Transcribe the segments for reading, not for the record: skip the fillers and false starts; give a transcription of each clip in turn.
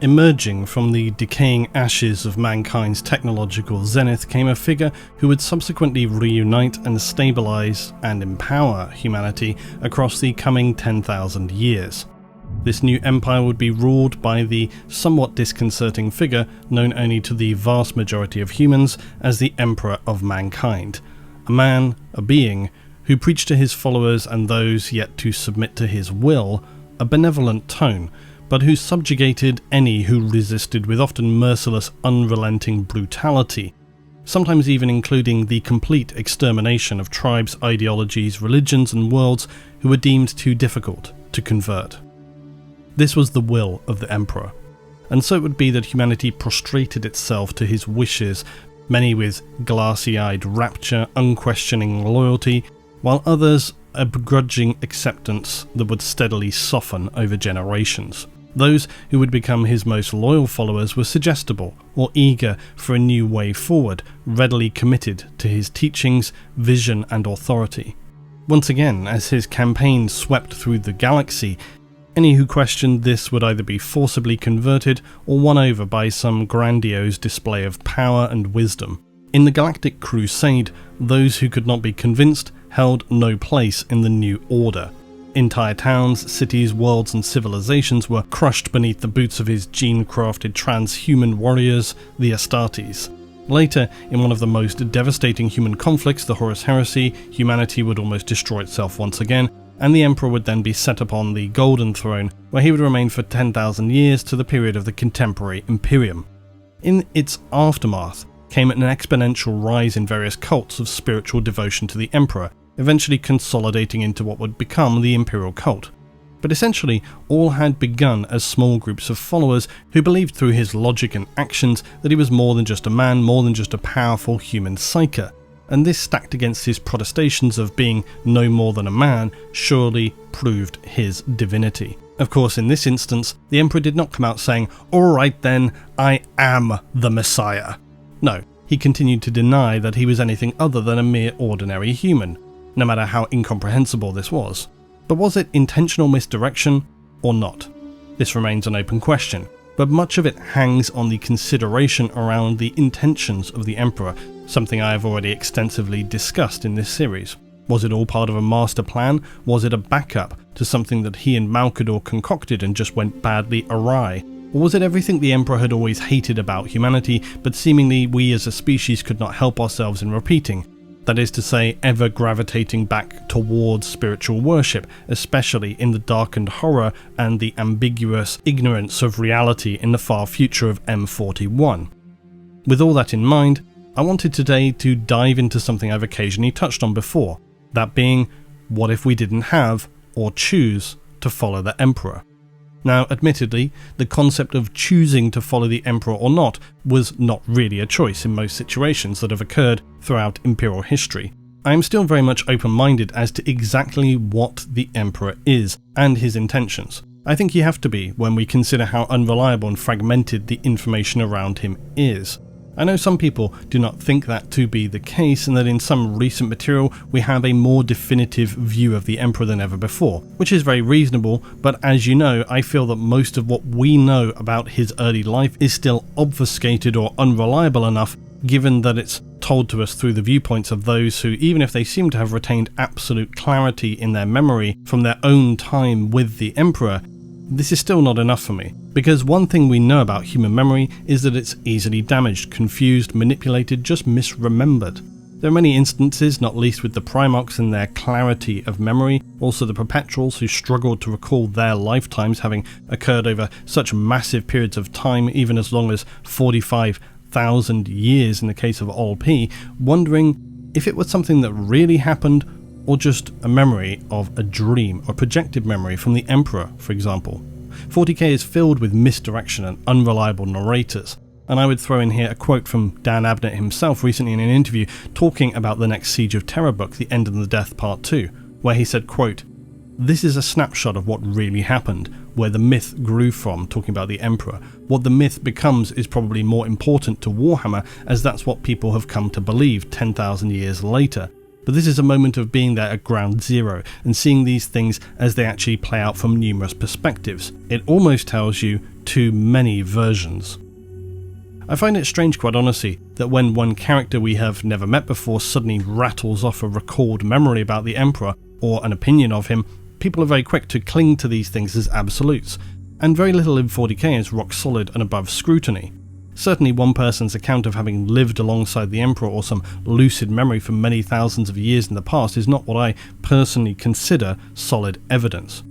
Emerging from the decaying ashes of mankind's technological zenith came a figure who would subsequently reunite and stabilize and empower humanity across the coming 10,000 years. This new empire would be ruled by the somewhat disconcerting figure known only to the vast majority of humans as the Emperor of Mankind, a man, a being, who preached to his followers and those yet to submit to his will a benevolent tone, but who subjugated any who resisted with often merciless, unrelenting brutality, sometimes even including the complete extermination of tribes, ideologies, religions and worlds who were deemed too difficult to convert. This was the will of the Emperor, and so it would be that humanity prostrated itself to his wishes, many with glassy-eyed rapture, unquestioning loyalty, while others a begrudging acceptance that would steadily soften over generations. Those who would become his most loyal followers were suggestible or eager for a new way forward, readily committed to his teachings, vision and authority. Once again, as his campaign swept through the galaxy, any who questioned this would either be forcibly converted or won over by some grandiose display of power and wisdom. In the Galactic Crusade, those who could not be convinced held no place in the new order. Entire towns, cities, worlds and civilizations were crushed beneath the boots of his gene-crafted transhuman warriors, the Astartes. Later, in one of the most devastating human conflicts, the Horus Heresy, humanity would almost destroy itself once again, and the Emperor would then be set upon the Golden Throne, where he would remain for 10,000 years to the period of the contemporary Imperium. In its aftermath came an exponential rise in various cults of spiritual devotion to the Emperor, eventually consolidating into what would become the Imperial cult. But essentially, all had begun as small groups of followers who believed through his logic and actions that he was more than just a man, more than just a powerful human psyker, and this stacked against his protestations of being no more than a man surely proved his divinity. Of course, in this instance, the Emperor did not come out saying, "Alright then, I am the Messiah." No, he continued to deny that he was anything other than a mere ordinary human, no matter how incomprehensible this was. But was it intentional misdirection or not? This remains an open question, but much of it hangs on the consideration around the intentions of the Emperor, something I have already extensively discussed in this series. Was it all part of a master plan? Was it a backup to something that he and Malcador concocted and just went badly awry? Or was it everything the Emperor had always hated about humanity, but seemingly we as a species could not help ourselves in repeating? That is to say, ever gravitating back towards spiritual worship, especially in the darkened horror and the ambiguous ignorance of reality in the far future of M41. With all that in mind, I wanted today to dive into something I've occasionally touched on before, that being, what if we didn't have, or choose, to follow the Emperor? Now, admittedly, the concept of choosing to follow the Emperor or not was not really a choice in most situations that have occurred throughout Imperial history. I am still very much open-minded as to exactly what the Emperor is and his intentions. I think you have to be when we consider how unreliable and fragmented the information around him is. I know some people do not think that to be the case, and that in some recent material we have a more definitive view of the Emperor than ever before, which is very reasonable, but as you know, I feel that most of what we know about his early life is still obfuscated or unreliable enough, given that it's told to us through the viewpoints of those who, even if they seem to have retained absolute clarity in their memory from their own time with the Emperor, this is still not enough for me, because one thing we know about human memory is that it's easily damaged, confused, manipulated, just misremembered. There are many instances, not least with the Primarchs and their clarity of memory, also the Perpetuals who struggled to recall their lifetimes having occurred over such massive periods of time, even as long as 45,000 years in the case of Ol-P, wondering if it was something that really happened or just a memory of a dream or projected memory from the Emperor, for example. 40k is filled with misdirection and unreliable narrators, and I would throw in here a quote from Dan Abnett himself recently in an interview talking about the next Siege of Terror book, The End and the Death Part 2, where he said, quote, "This is a snapshot of what really happened, where the myth grew from," talking about the Emperor. What the myth becomes is probably more important to Warhammer, as that's what people have come to believe 10,000 years later. But this is a moment of being there at ground zero and seeing these things as they actually play out from numerous perspectives. It almost tells you too many versions. I find it strange, quite honestly, that when one character we have never met before suddenly rattles off a recalled memory about the Emperor or an opinion of him, people are very quick to cling to these things as absolutes, and very little in 40k is rock solid and above scrutiny. Certainly one person's account of having lived alongside the Emperor or some lucid memory from many thousands of years in the past is not what I personally consider solid evidence.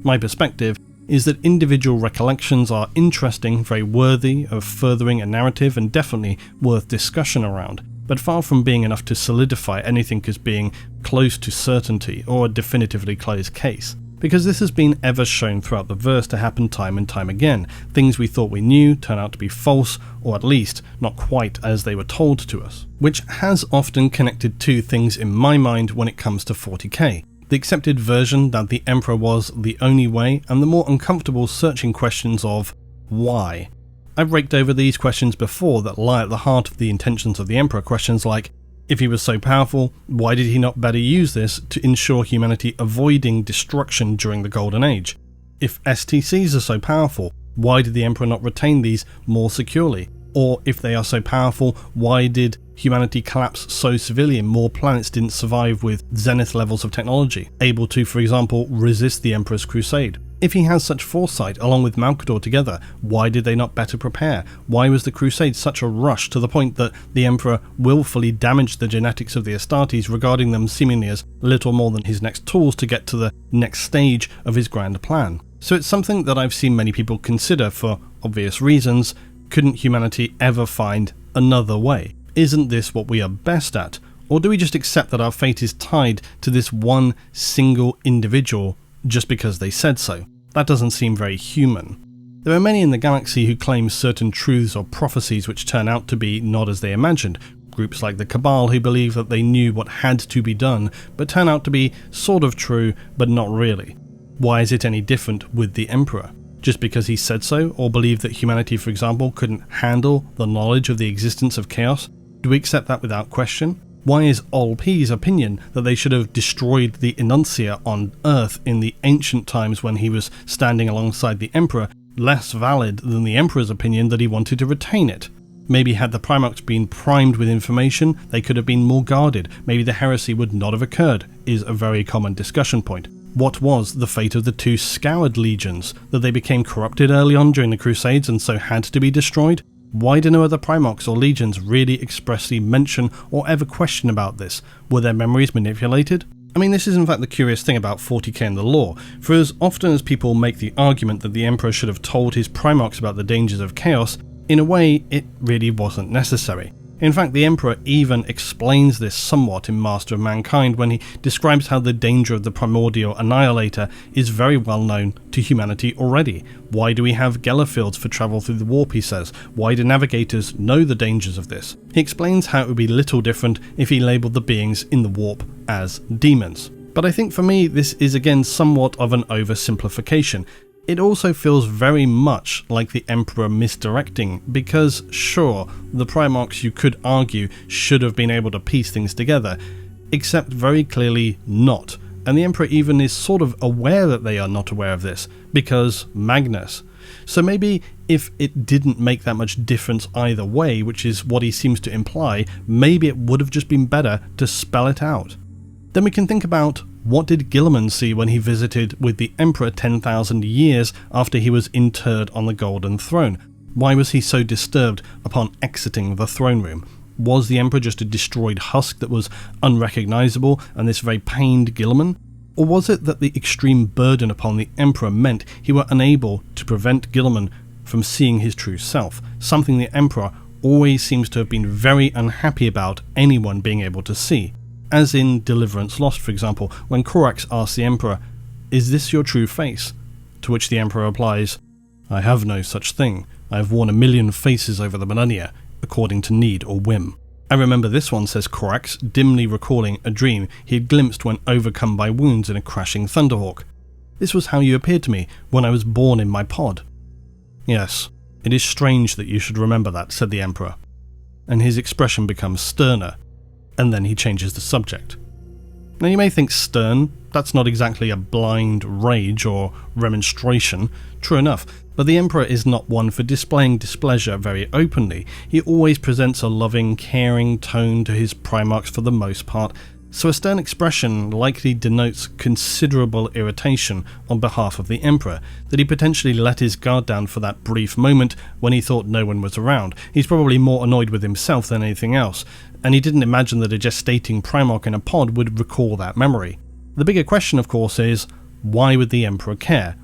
My perspective is that individual recollections are interesting, very worthy of furthering a narrative and definitely worth discussion around, but far from being enough to solidify anything as being close to certainty or a definitively closed case. Because this has been ever shown throughout the verse to happen time and time again. Things we thought we knew turn out to be false, or at least not quite as they were told to us. Which has often connected two things in my mind when it comes to 40k. The accepted version that the Emperor was the only way, and the more uncomfortable searching questions of why. I've raked over these questions before that lie at the heart of the intentions of the Emperor, questions like, if he was so powerful, why did he not better use this to ensure humanity avoiding destruction during the Golden Age? If STCs are so powerful, why did the Emperor not retain these more securely? Or if they are so powerful, why did humanity collapse so severely and more planets didn't survive with zenith levels of technology, able to, for example, resist the Emperor's crusade? If he has such foresight, along with Malcador together, why did they not better prepare? Why was the crusade such a rush to the point that the Emperor willfully damaged the genetics of the Astartes, regarding them seemingly as little more than his next tools to get to the next stage of his grand plan? So it's something that I've seen many people consider for obvious reasons. Couldn't humanity ever find another way? Isn't this what we are best at? Or do we just accept that our fate is tied to this one single individual just because they said so? That doesn't seem very human. There are many in the galaxy who claim certain truths or prophecies which turn out to be not as they imagined. Groups like the Cabal who believe that they knew what had to be done, but turn out to be sort of true, but not really. Why is it any different with the Emperor? Just because he said so, or believed that humanity, for example, couldn't handle the knowledge of the existence of chaos? Do we accept that without question? Why is Ol P's opinion that they should have destroyed the Enuncia on Earth in the ancient times when he was standing alongside the Emperor less valid than the Emperor's opinion that he wanted to retain it? Maybe had the Primarchs been primed with information, they could have been more guarded. Maybe the heresy would not have occurred, is a very common discussion point. What was the fate of the two Scoured legions? That they became corrupted early on during the Crusades and so had to be destroyed? Why do no other Primarchs or legions really expressly mention or ever question about this? Were their memories manipulated? I mean, this is in fact the curious thing about 40k and the lore, for as often as people make the argument that the Emperor should have told his Primarchs about the dangers of chaos, in a way it really wasn't necessary. In fact, the Emperor even explains this somewhat in Master of Mankind when he describes how the danger of the primordial annihilator is very well known to humanity already. Why do we have Gellerfields for travel through the warp, he says? Why do navigators know the dangers of this? He explains how it would be little different if he labelled the beings in the warp as demons. But I think for me this is again somewhat of an oversimplification. It also feels very much like the Emperor misdirecting, because sure, the Primarchs, you could argue, should have been able to piece things together, except very clearly not, and the Emperor even is sort of aware that they are not aware of this, because Magnus. So maybe if it didn't make that much difference either way, which is what he seems to imply, maybe it would have just been better to spell it out. Then we can think about, what did Guilliman see when he visited with the Emperor 10,000 years after he was interred on the Golden Throne? Why was he so disturbed upon exiting the throne room? Was the Emperor just a destroyed husk that was unrecognisable and this very pained Guilliman? Or was it that the extreme burden upon the Emperor meant he were unable to prevent Guilliman from seeing his true self, something the Emperor always seems to have been very unhappy about anyone being able to see? As in Deliverance Lost, for example, when Korax asks the Emperor, "Is this your true face?" To which the Emperor replies, "I have no such thing. I have worn 1,000,000 faces over the millennia, according to need or whim." I remember this one, says Korax, dimly recalling a dream he had glimpsed when overcome by wounds in a crashing Thunderhawk. "This was how you appeared to me when I was born in my pod." "Yes, it is strange that you should remember that," said the Emperor. And his expression becomes sterner. And then he changes the subject. Now you may think stern, that's not exactly a blind rage or remonstration, true enough, but the Emperor is not one for displaying displeasure very openly. He always presents a loving, caring tone to his Primarchs for the most part, so a stern expression likely denotes considerable irritation on behalf of the Emperor, that he potentially let his guard down for that brief moment when he thought no one was around. He's probably more annoyed with himself than anything else, and he didn't imagine that a gestating Primarch in a pod would recall that memory. The bigger question, of course, is why would the Emperor care?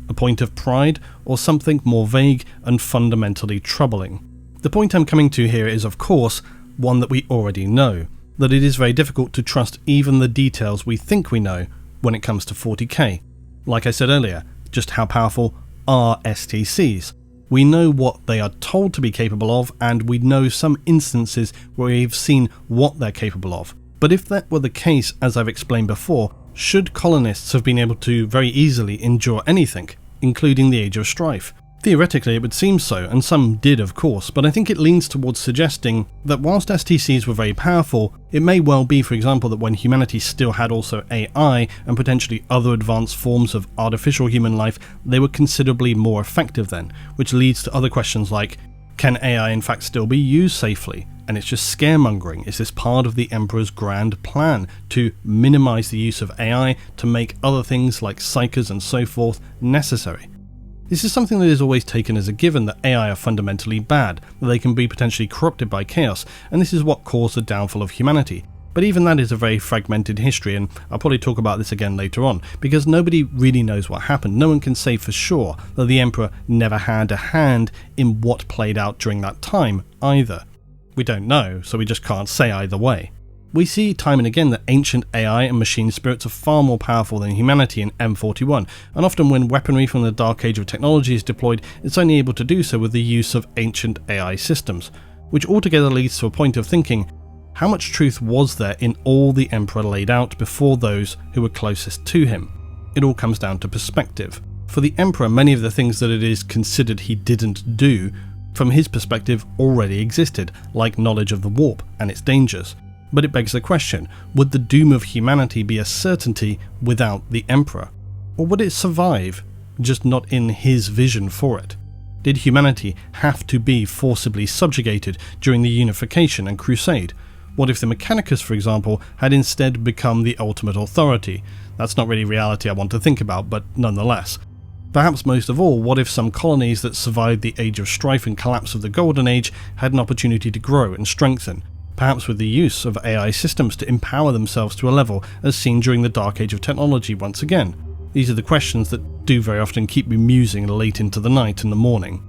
A point of pride, or something more vague and fundamentally troubling? The point I'm coming to here is, of course, one that we already know, that it is very difficult to trust even the details we think we know when it comes to 40k. Like I said earlier, just how powerful are STCs? We know what they are told to be capable of, and we know some instances where we've seen what they're capable of. But if that were the case, as I've explained before, should colonists have been able to very easily endure anything, including the Age of Strife? Theoretically it would seem so, and some did of course, but I think it leans towards suggesting that whilst STCs were very powerful, it may well be, for example, that when humanity still had also AI and potentially other advanced forms of artificial human life, they were considerably more effective then, which leads to other questions like, can AI in fact still be used safely? And it's just scaremongering. Is this part of the Emperor's grand plan to minimise the use of AI to make other things like psychers and so forth necessary? This is something that is always taken as a given, that AI are fundamentally bad, that they can be potentially corrupted by chaos, and this is what caused the downfall of humanity. But even that is a very fragmented history, and I'll probably talk about this again later on, because nobody really knows what happened. No one can say for sure that the Emperor never had a hand in what played out during that time either. We don't know, so we just can't say either way. We see time and again that ancient AI and machine spirits are far more powerful than humanity in M41, and often when weaponry from the Dark Age of technology is deployed, it's only able to do so with the use of ancient AI systems, which altogether leads to a point of thinking, how much truth was there in all the Emperor laid out before those who were closest to him? It all comes down to perspective. For the Emperor, many of the things that it is considered he didn't do, from his perspective already existed, like knowledge of the warp and its dangers. But it begs the question, would the doom of humanity be a certainty without the Emperor? Or would it survive, just not in his vision for it? Did humanity have to be forcibly subjugated during the Unification and Crusade? What if the Mechanicus, for example, had instead become the ultimate authority? That's not really reality I want to think about, but nonetheless. Perhaps most of all, what if some colonies that survived the Age of Strife and collapse of the Golden Age had an opportunity to grow and strengthen? Perhaps with the use of AI systems to empower themselves to a level as seen during the Dark Age of technology once again. These are the questions that do very often keep me musing late into the night and the morning.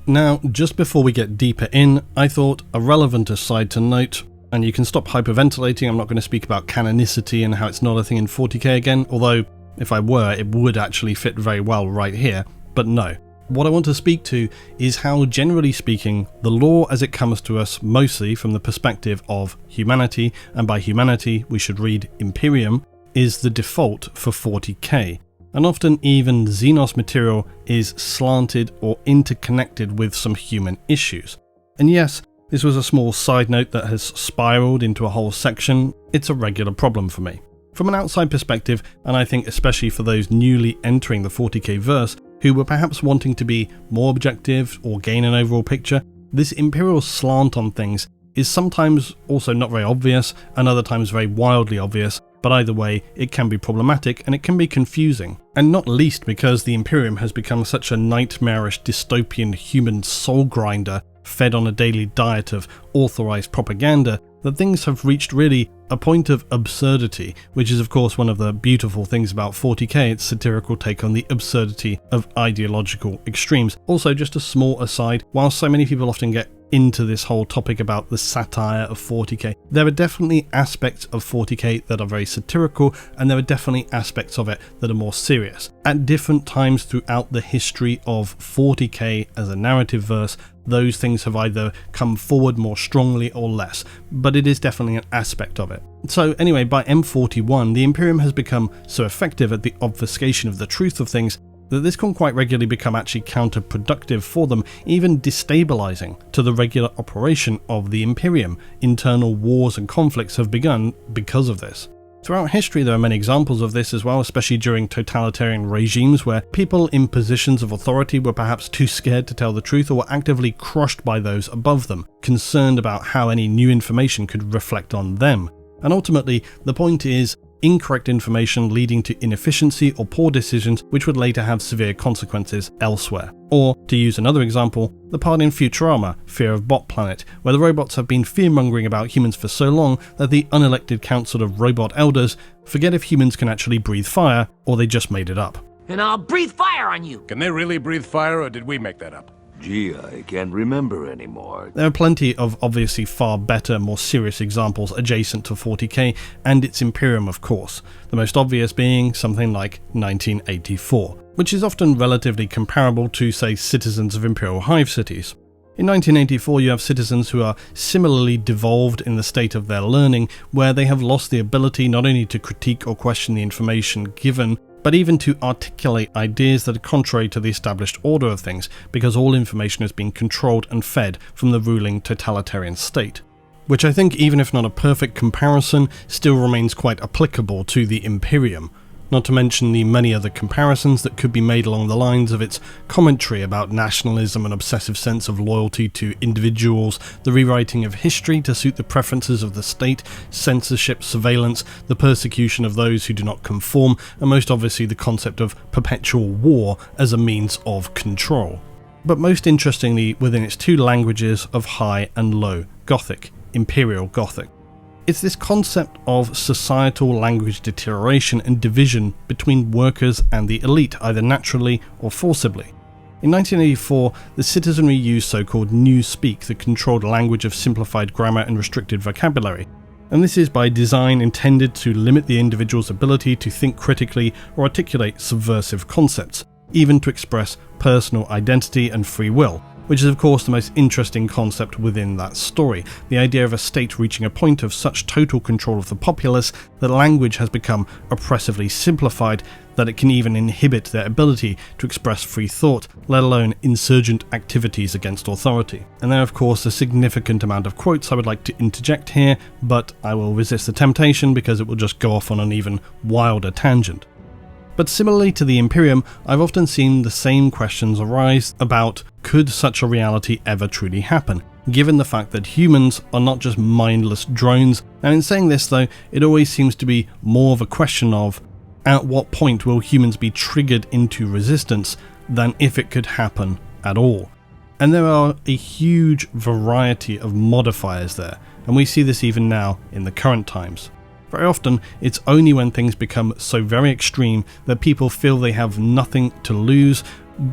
Now, just before we get deeper in, I thought a relevant aside to note, and you can stop hyperventilating, I'm not going to speak about canonicity and how it's not a thing in 40k again, although if I were, it would actually fit very well right here, but no. What I want to speak to is how, generally speaking, the lore as it comes to us mostly from the perspective of humanity, and by humanity we should read Imperium, is the default for 40k. And often even Xenos material is slanted or interconnected with some human issues. And yes, this was a small side note that has spiraled into a whole section. It's a regular problem for me. From an outside perspective, and I think especially for those newly entering the 40k verse, who were perhaps wanting to be more objective or gain an overall picture, this Imperial slant on things is sometimes also not very obvious, and other times very wildly obvious, but either way, it can be problematic and it can be confusing. And not least because the Imperium has become such a nightmarish dystopian human soul grinder fed on a daily diet of authorized propaganda, that things have reached really a point of absurdity, which is of course one of the beautiful things about 40k, its satirical take on the absurdity of ideological extremes. Also, just a small aside, while so many people often get into this whole topic about the satire of 40k, there are definitely aspects of 40k that are very satirical, and there are definitely aspects of it that are more serious. At different times throughout the history of 40k as a narrative verse, those things have either come forward more strongly or less, but it is definitely an aspect of it. So anyway, by M41, the Imperium has become so effective at the obfuscation of the truth of things that this can quite regularly become actually counterproductive for them, even destabilizing to the regular operation of the Imperium. Internal wars and conflicts have begun because of this. Throughout history there are many examples of this as well, especially during totalitarian regimes where people in positions of authority were perhaps too scared to tell the truth or were actively crushed by those above them, concerned about how any new information could reflect on them. And ultimately, the point is incorrect information leading to inefficiency or poor decisions which would later have severe consequences elsewhere. Or, to use another example, the part in Futurama, Fear of Bot Planet, where the robots have been fear-mongering about humans for so long that the unelected council of robot elders forget if humans can actually breathe fire, or they just made it up. And I'll breathe fire on you! Can they really breathe fire, or did we make that up? Gee, I can't remember anymore. There are plenty of obviously far better, more serious examples adjacent to 40k and its Imperium, of course, the most obvious being something like 1984, which is often relatively comparable to, say, citizens of Imperial Hive cities. In 1984 you have citizens who are similarly devolved in the state of their learning, where they have lost the ability not only to critique or question the information given, but even to articulate ideas that are contrary to the established order of things, because all information is being controlled and fed from the ruling totalitarian state. Which I think, even if not a perfect comparison, still remains quite applicable to the Imperium. Not to mention the many other comparisons that could be made along the lines of its commentary about nationalism and obsessive sense of loyalty to individuals, the rewriting of history to suit the preferences of the state, censorship, surveillance, the persecution of those who do not conform, and most obviously the concept of perpetual war as a means of control. But most interestingly, within its two languages of High and Low Gothic, Imperial Gothic. It's this concept of societal language deterioration and division between workers and the elite, either naturally or forcibly. In 1984, the citizenry used so-called Newspeak, the controlled language of simplified grammar and restricted vocabulary. And this is by design intended to limit the individual's ability to think critically or articulate subversive concepts, even to express personal identity and free will. Which is of course the most interesting concept within that story, the idea of a state reaching a point of such total control of the populace that language has become oppressively simplified that it can even inhibit their ability to express free thought, let alone insurgent activities against authority. And there are of course a significant amount of quotes I would like to interject here, but I will resist the temptation because it will just go off on an even wilder tangent. But similarly to the Imperium, I've often seen the same questions arise about could such a reality ever truly happen, given the fact that humans are not just mindless drones. Now in saying this though, it always seems to be more of a question of at what point will humans be triggered into resistance than if it could happen at all. And there are a huge variety of modifiers there, and we see this even now in the current times. Very often, it's only when things become so very extreme that people feel they have nothing to lose,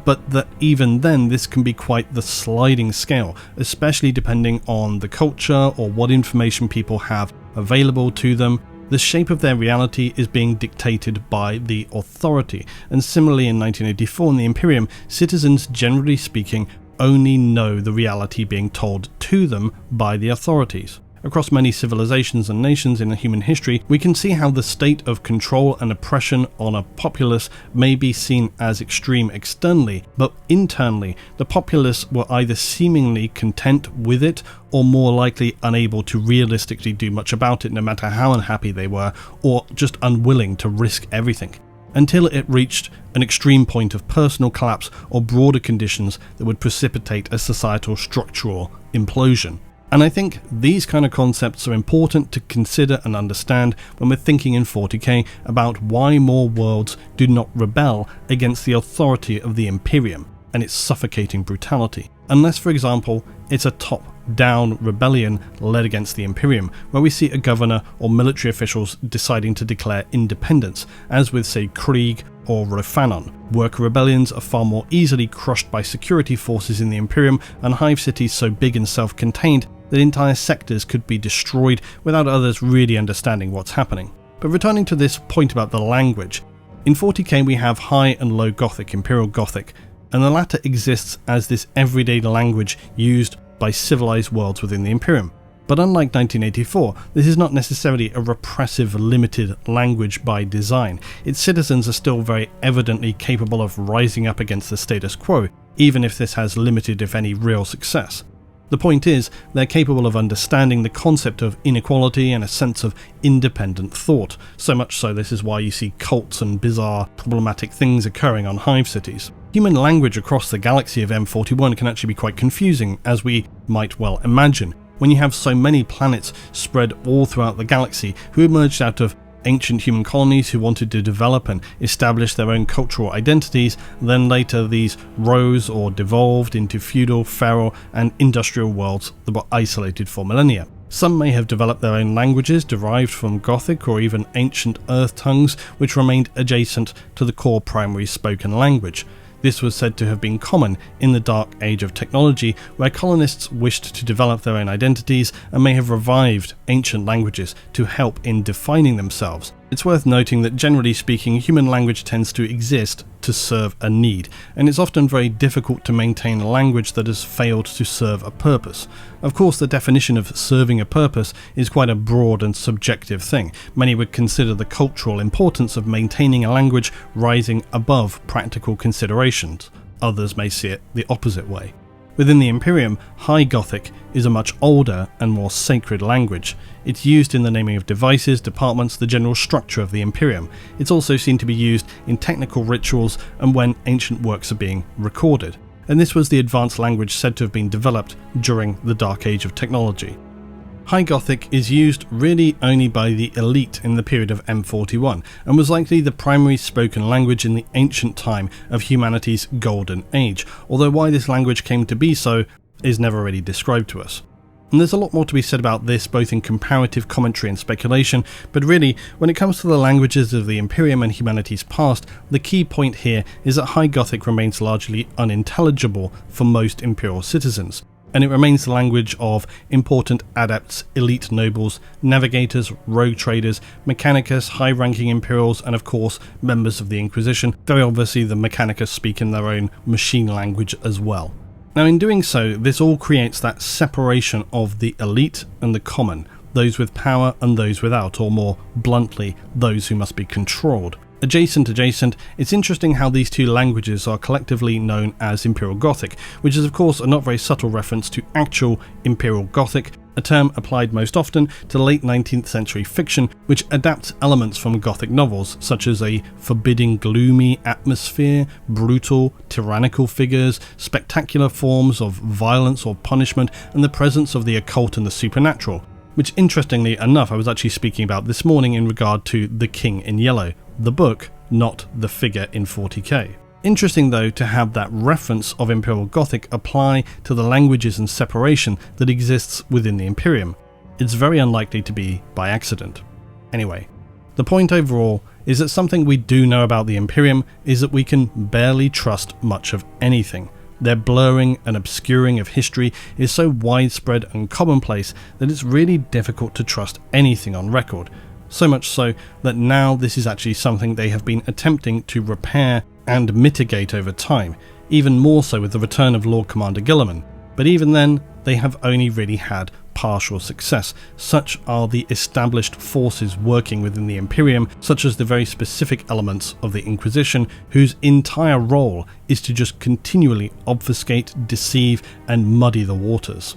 but that even then this can be quite the sliding scale, especially depending on the culture or what information people have available to them. The shape of their reality is being dictated by the authority, and similarly in 1984 in the Imperium, citizens generally speaking only know the reality being told to them by the authorities. Across many civilizations and nations in human history, we can see how the state of control and oppression on a populace may be seen as extreme externally, but internally, the populace were either seemingly content with it or more likely unable to realistically do much about it no matter how unhappy they were, or just unwilling to risk everything, until it reached an extreme point of personal collapse or broader conditions that would precipitate a societal structural implosion. And I think these kind of concepts are important to consider and understand when we're thinking in 40k about why more worlds do not rebel against the authority of the Imperium and its suffocating brutality. Unless, for example, it's a top-down rebellion led against the Imperium, where we see a governor or military officials deciding to declare independence, as with, say, Krieg or Rofanon. Worker rebellions are far more easily crushed by security forces in the Imperium, and hive cities so big and self-contained that entire sectors could be destroyed without others really understanding what's happening. But returning to this point about the language, in 40k we have High and Low Gothic, Imperial Gothic, and the latter exists as this everyday language used by civilized worlds within the Imperium. But unlike 1984, this is not necessarily a repressive, limited language by design. Its citizens are still very evidently capable of rising up against the status quo, even if this has limited, if any, real success. The point is, they're capable of understanding the concept of inequality and a sense of independent thought, so much so this is why you see cults and bizarre, problematic things occurring on hive cities. Human language across the galaxy of M41 can actually be quite confusing, as we might well imagine, when you have so many planets spread all throughout the galaxy who emerged out of ancient human colonies who wanted to develop and establish their own cultural identities, then later these rose or devolved into feudal, feral and industrial worlds that were isolated for millennia. Some may have developed their own languages derived from Gothic or even ancient Earth tongues which remained adjacent to the core primary spoken language. This was said to have been common in the dark age of technology, where colonists wished to develop their own identities and may have revived ancient languages to help in defining themselves. It's worth noting that generally speaking, human language tends to exist to serve a need, and it's often very difficult to maintain a language that has failed to serve a purpose. Of course, the definition of serving a purpose is quite a broad and subjective thing. Many would consider the cultural importance of maintaining a language rising above practical considerations. Others may see it the opposite way. Within the Imperium, High Gothic is a much older and more sacred language. It's used in the naming of devices, departments, the general structure of the Imperium. It's also seen to be used in technical rituals and when ancient works are being recorded. And this was the advanced language said to have been developed during the Dark Age of technology. High Gothic is used really only by the elite in the period of M41, and was likely the primary spoken language in the ancient time of humanity's golden age, although why this language came to be so is never really described to us. And there's a lot more to be said about this, both in comparative commentary and speculation, but really, when it comes to the languages of the Imperium and humanity's past, the key point here is that High Gothic remains largely unintelligible for most Imperial citizens, and it remains the language of important adepts, elite nobles, navigators, rogue traders, mechanicus, high-ranking Imperials, and of course members of the Inquisition. Very obviously the mechanicus speak in their own machine language as well. Now in doing so, this all creates that separation of the elite and the common, those with power and those without, or more bluntly, those who must be controlled. Adjacent, it's interesting how these two languages are collectively known as Imperial Gothic, which is of course a not very subtle reference to actual Imperial Gothic, a term applied most often to late 19th century fiction which adapts elements from Gothic novels, such as a forbidding, gloomy atmosphere, brutal, tyrannical figures, spectacular forms of violence or punishment, and the presence of the occult and the supernatural, which interestingly enough I was actually speaking about this morning in regard to The King in Yellow, the book, not the figure in 40k. Interesting though to have that reference of Imperial Gothic apply to the languages and separation that exists within the Imperium. It's very unlikely to be by accident. Anyway, the point overall is that something we do know about the Imperium is that we can barely trust much of anything. Their blurring and obscuring of history is so widespread and commonplace that it's really difficult to trust anything on record. So much so that now this is actually something they have been attempting to repair and mitigate over time, even more so with the return of Lord Commander Guilliman. But even then, they have only really had partial success. Such are the established forces working within the Imperium, such as the very specific elements of the Inquisition, whose entire role is to just continually obfuscate, deceive, and muddy the waters.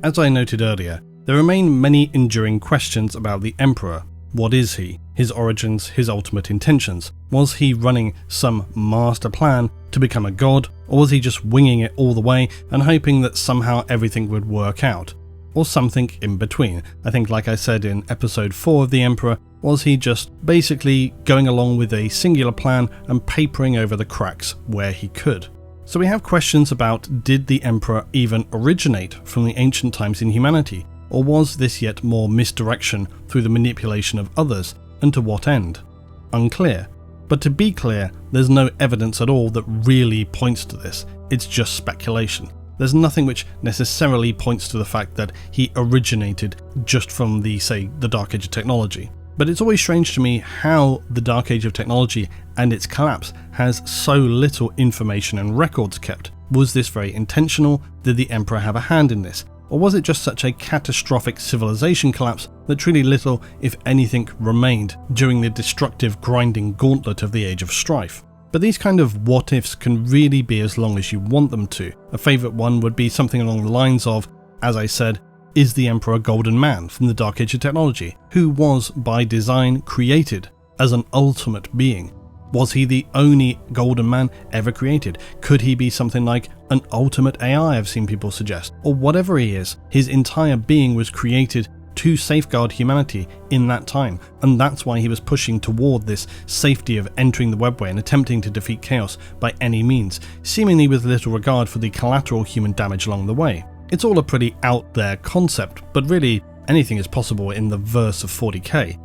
As I noted earlier, there remain many enduring questions about the Emperor. What is he? His origins, his ultimate intentions? Was he running some master plan to become a god, or was he just winging it all the way and hoping that somehow everything would work out? Or something in between? I think, like I said in episode 4 of The Emperor, was he just basically going along with a singular plan and papering over the cracks where he could? So we have questions about, did the Emperor even originate from the ancient times in humanity, or was this yet more misdirection through the manipulation of others, and to what end? Unclear. But to be clear, there's no evidence at all that really points to this, it's just speculation. There's nothing which necessarily points to the fact that he originated just from the Dark Age of technology. But it's always strange to me how the Dark Age of technology and its collapse has so little information and records kept. Was this very intentional? Did the Emperor have a hand in this? Or was it just such a catastrophic civilization collapse that truly little, if anything, remained during the destructive grinding gauntlet of the Age of Strife? But these kind of what-ifs can really be as long as you want them to. A favourite one would be something along the lines of, as I said, is the Emperor a golden man from the Dark Age of technology, who was, by design, created as an ultimate being? Was he the only golden man ever created? Could he be something like an ultimate AI, I've seen people suggest? Or whatever he is, his entire being was created to safeguard humanity in that time, and that's why he was pushing toward this safety of entering the webway and attempting to defeat chaos by any means, seemingly with little regard for the collateral human damage along the way. It's all a pretty out there concept, but really anything is possible in the verse of 40k.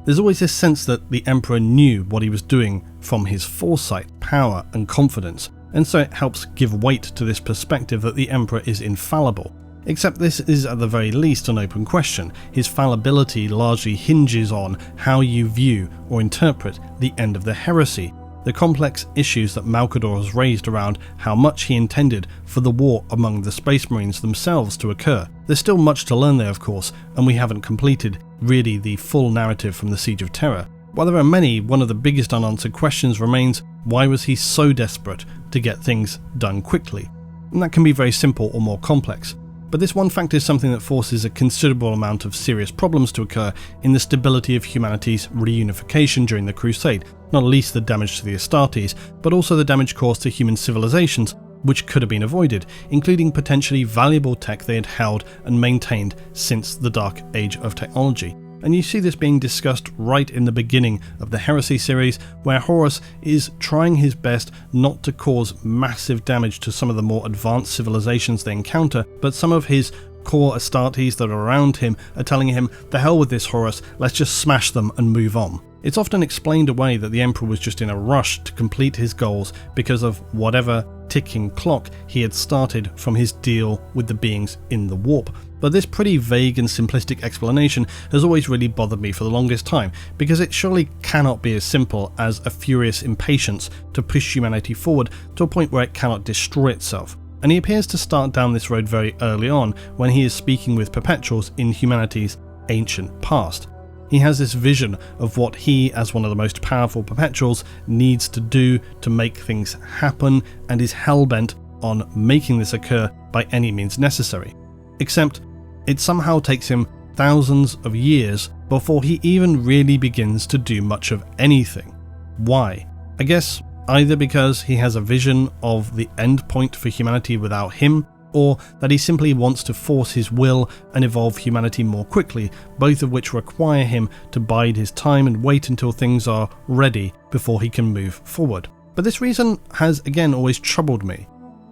There's always this sense that the Emperor knew what he was doing from his foresight, power and confidence, and so it helps give weight to this perspective that the Emperor is infallible. Except this is at the very least an open question. His fallibility largely hinges on how you view or interpret the end of the heresy, the complex issues that Malcador has raised around how much he intended for the war among the Space Marines themselves to occur. There's still much to learn there, of course, and we haven't completed really the full narrative from the Siege of Terror. While there are many, one of the biggest unanswered questions remains, why was he so desperate to get things done quickly? And that can be very simple or more complex. But this one fact is something that forces a considerable amount of serious problems to occur in the stability of humanity's reunification during the Crusade, not least the damage to the Astartes, but also the damage caused to human civilizations, which could have been avoided, including potentially valuable tech they had held and maintained since the Dark Age of technology. And you see this being discussed right in the beginning of the Heresy series, where Horus is trying his best not to cause massive damage to some of the more advanced civilizations they encounter, but some of his core Astartes that are around him are telling him, the hell with this Horus, let's just smash them and move on. It's often explained away that the Emperor was just in a rush to complete his goals because of whatever ticking clock he had started from his deal with the beings in the warp. But this pretty vague and simplistic explanation has always really bothered me for the longest time, because it surely cannot be as simple as a furious impatience to push humanity forward to a point where it cannot destroy itself. And he appears to start down this road very early on when he is speaking with perpetuals in humanity's ancient past. He has this vision of what he, as one of the most powerful perpetuals, needs to do to make things happen, and is hell-bent on making this occur by any means necessary. Except, it somehow takes him thousands of years before he even really begins to do much of anything. Why? I guess either because he has a vision of the end point for humanity without him, or that he simply wants to force his will and evolve humanity more quickly, both of which require him to bide his time and wait until things are ready before he can move forward. But this reason has again always troubled me.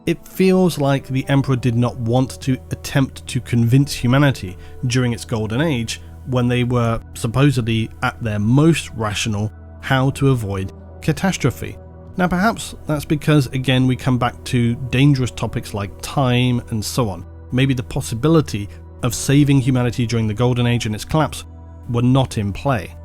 It feels like the Emperor did not want to attempt to convince humanity during its golden age, when they were supposedly at their most rational, how to avoid catastrophe. Now perhaps that's because again we come back to dangerous topics like time and so on. Maybe the possibility of saving humanity during the Golden Age and its collapse were not in play.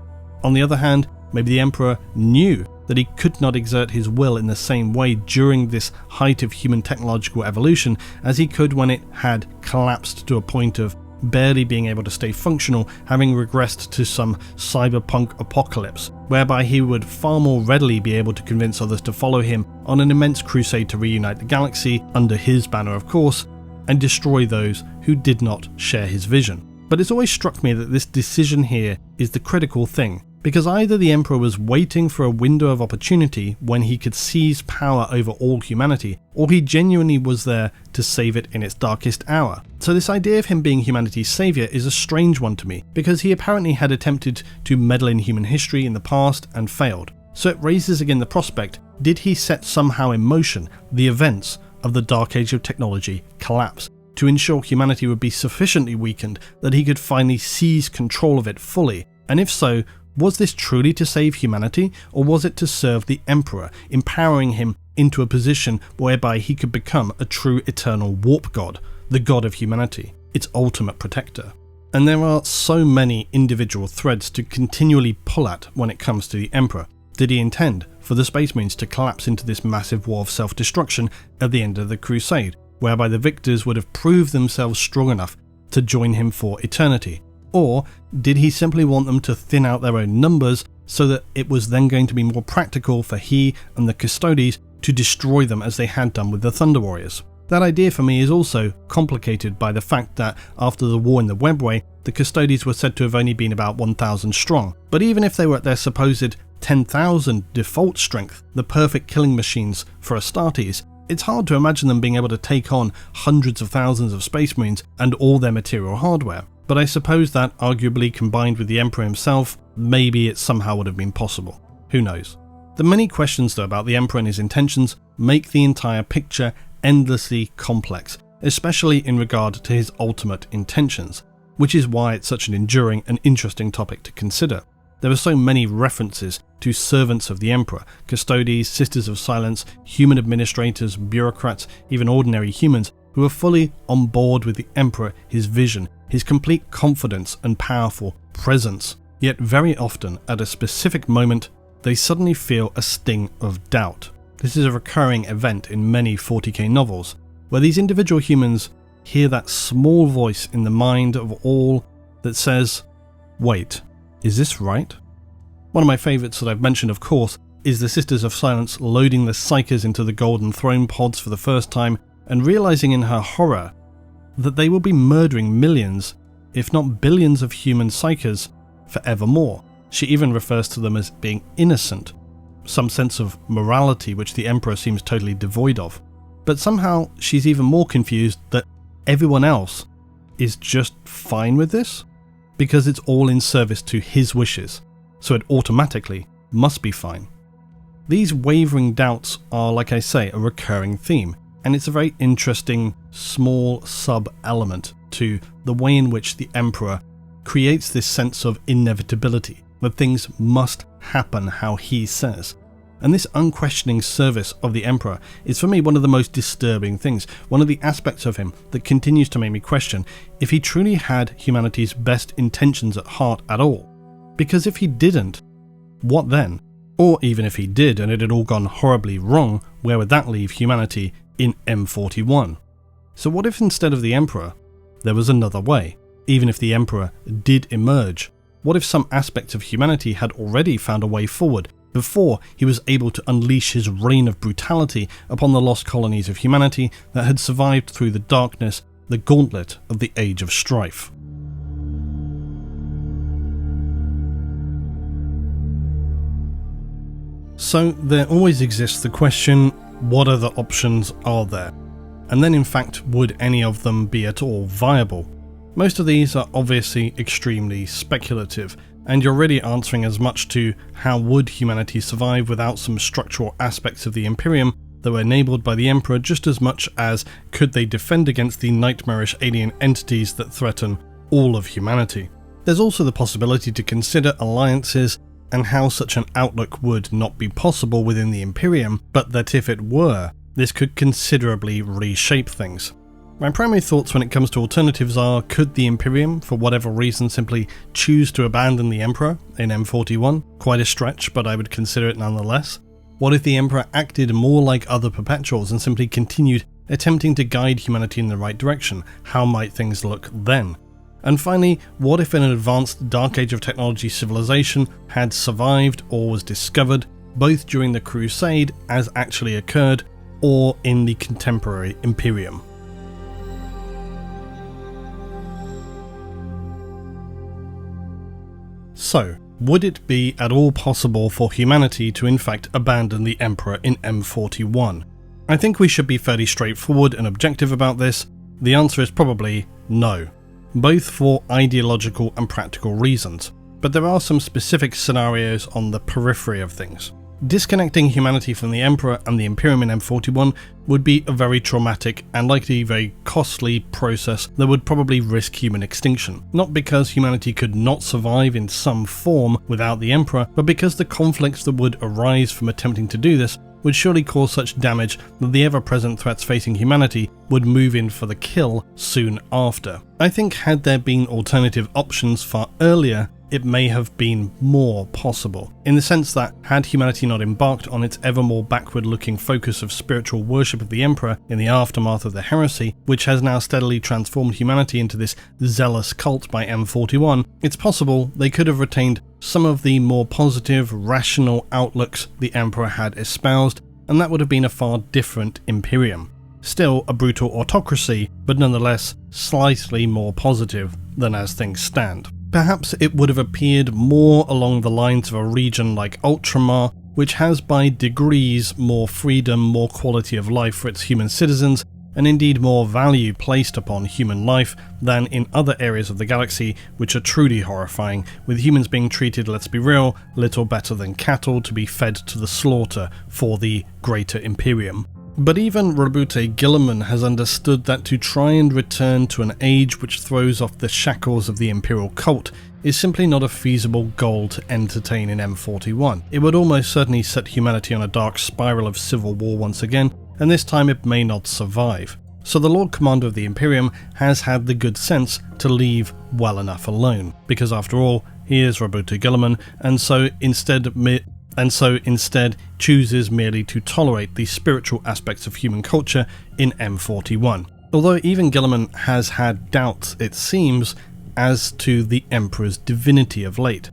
On the other hand, maybe the Emperor knew that he could not exert his will in the same way during this height of human technological evolution as he could when it had collapsed to a point of barely being able to stay functional, having regressed to some cyberpunk apocalypse, whereby he would far more readily be able to convince others to follow him on an immense crusade to reunite the galaxy, under his banner of course, and destroy those who did not share his vision. But it's always struck me that this decision here is the critical thing, because either the Emperor was waiting for a window of opportunity when he could seize power over all humanity, or he genuinely was there to save it in its darkest hour. So this idea of him being humanity's saviour is a strange one to me, because he apparently had attempted to meddle in human history in the past and failed. So it raises again the prospect, did he set somehow in motion the events of the Dark Age of technology collapse, to ensure humanity would be sufficiently weakened that he could finally seize control of it fully? And if so, was this truly to save humanity, or was it to serve the Emperor, empowering him into a position whereby he could become a true eternal warp god, the god of humanity, its ultimate protector? And there are so many individual threads to continually pull at when it comes to the Emperor. Did he intend for the Space Marines to collapse into this massive war of self-destruction at the end of the Crusade, whereby the victors would have proved themselves strong enough to join him for eternity? Or did he simply want them to thin out their own numbers so that it was then going to be more practical for he and the Custodes to destroy them as they had done with the Thunder Warriors? That idea for me is also complicated by the fact that after the war in the Webway, the Custodes were said to have only been about 1,000 strong. But even if they were at their supposed 10,000 default strength, the perfect killing machines for Astartes, it's hard to imagine them being able to take on hundreds of thousands of Space Marines and all their material hardware. But I suppose that, arguably combined with the Emperor himself, maybe it somehow would have been possible. Who knows? The many questions though about the Emperor and his intentions make the entire picture endlessly complex, especially in regard to his ultimate intentions, which is why it's such an enduring and interesting topic to consider. There are so many references to servants of the Emperor, Custodes, Sisters of Silence, human administrators, bureaucrats, even ordinary humans, who are fully on board with the Emperor, his vision, his complete confidence and powerful presence. Yet very often, at a specific moment, they suddenly feel a sting of doubt. This is a recurring event in many 40k novels, where these individual humans hear that small voice in the mind of all that says, wait, is this right? One of my favourites that I've mentioned, of course, is the Sisters of Silence loading the Psychers into the Golden Throne pods for the first time and realising in her horror that they will be murdering millions, if not billions of human Psychers forevermore. She even refers to them as being innocent, some sense of morality which the Emperor seems totally devoid of. But somehow she's even more confused that everyone else is just fine with this, because it's all in service to his wishes, so it automatically must be fine. These wavering doubts are, like I say, a recurring theme, and it's a very interesting small sub-element to the way in which the Emperor creates this sense of inevitability, that things must happen how he says. And this unquestioning service of the Emperor is for me one of the most disturbing things, one of the aspects of him that continues to make me question if he truly had humanity's best intentions at heart at all. Because if he didn't, what then? Or even if he did and it had all gone horribly wrong, where would that leave humanity in M41? So what if instead of the Emperor, there was another way? Even if the Emperor did emerge, what if some aspects of humanity had already found a way forward before he was able to unleash his reign of brutality upon the lost colonies of humanity that had survived through the darkness, the gauntlet of the Age of Strife? So there always exists the question, what other options are there? And then in fact, would any of them be at all viable? Most of these are obviously extremely speculative, and you're really answering as much to how would humanity survive without some structural aspects of the Imperium that were enabled by the Emperor, just as much as could they defend against the nightmarish alien entities that threaten all of humanity. There's also the possibility to consider alliances and how such an outlook would not be possible within the Imperium, but that if it were, this could considerably reshape things. My primary thoughts when it comes to alternatives are, could the Imperium, for whatever reason, simply choose to abandon the Emperor in M41? Quite a stretch, but I would consider it nonetheless. What if the Emperor acted more like other Perpetuals and simply continued attempting to guide humanity in the right direction? How might things look then? And finally, what if an advanced Dark Age of Technology civilization had survived or was discovered, both during the Crusade, as actually occurred, or in the contemporary Imperium? So, would it be at all possible for humanity to in fact abandon the Emperor in M41? I think we should be fairly straightforward and objective about this. The answer is probably no, both for ideological and practical reasons, but there are some specific scenarios on the periphery of things. Disconnecting humanity from the Emperor and the Imperium in M41 would be a very traumatic and likely very costly process that would probably risk human extinction. Not because humanity could not survive in some form without the Emperor, but because the conflicts that would arise from attempting to do this would surely cause such damage that the ever-present threats facing humanity would move in for the kill soon after. I think had there been alternative options far earlier, it may have been more possible, in the sense that had humanity not embarked on its ever more backward-looking focus of spiritual worship of the Emperor in the aftermath of the heresy, which has now steadily transformed humanity into this zealous cult by M41, it's possible they could have retained some of the more positive, rational outlooks the Emperor had espoused, and that would have been a far different Imperium. Still a brutal autocracy, but nonetheless slightly more positive than as things stand. Perhaps it would have appeared more along the lines of a region like Ultramar, which has by degrees more freedom, more quality of life for its human citizens, and indeed more value placed upon human life than in other areas of the galaxy, which are truly horrifying, with humans being treated, let's be real, little better than cattle to be fed to the slaughter for the greater Imperium. But even Rabute Guilliman has understood that to try and return to an age which throws off the shackles of the Imperial cult is simply not a feasible goal to entertain in M41. It would almost certainly set humanity on a dark spiral of civil war once again, and this time it may not survive. So the Lord Commander of the Imperium has had the good sense to leave well enough alone, because after all, he is Rabute Guilliman, and so instead chooses merely to tolerate the spiritual aspects of human culture in M41. Although even Guilliman has had doubts, it seems, as to the Emperor's divinity of late.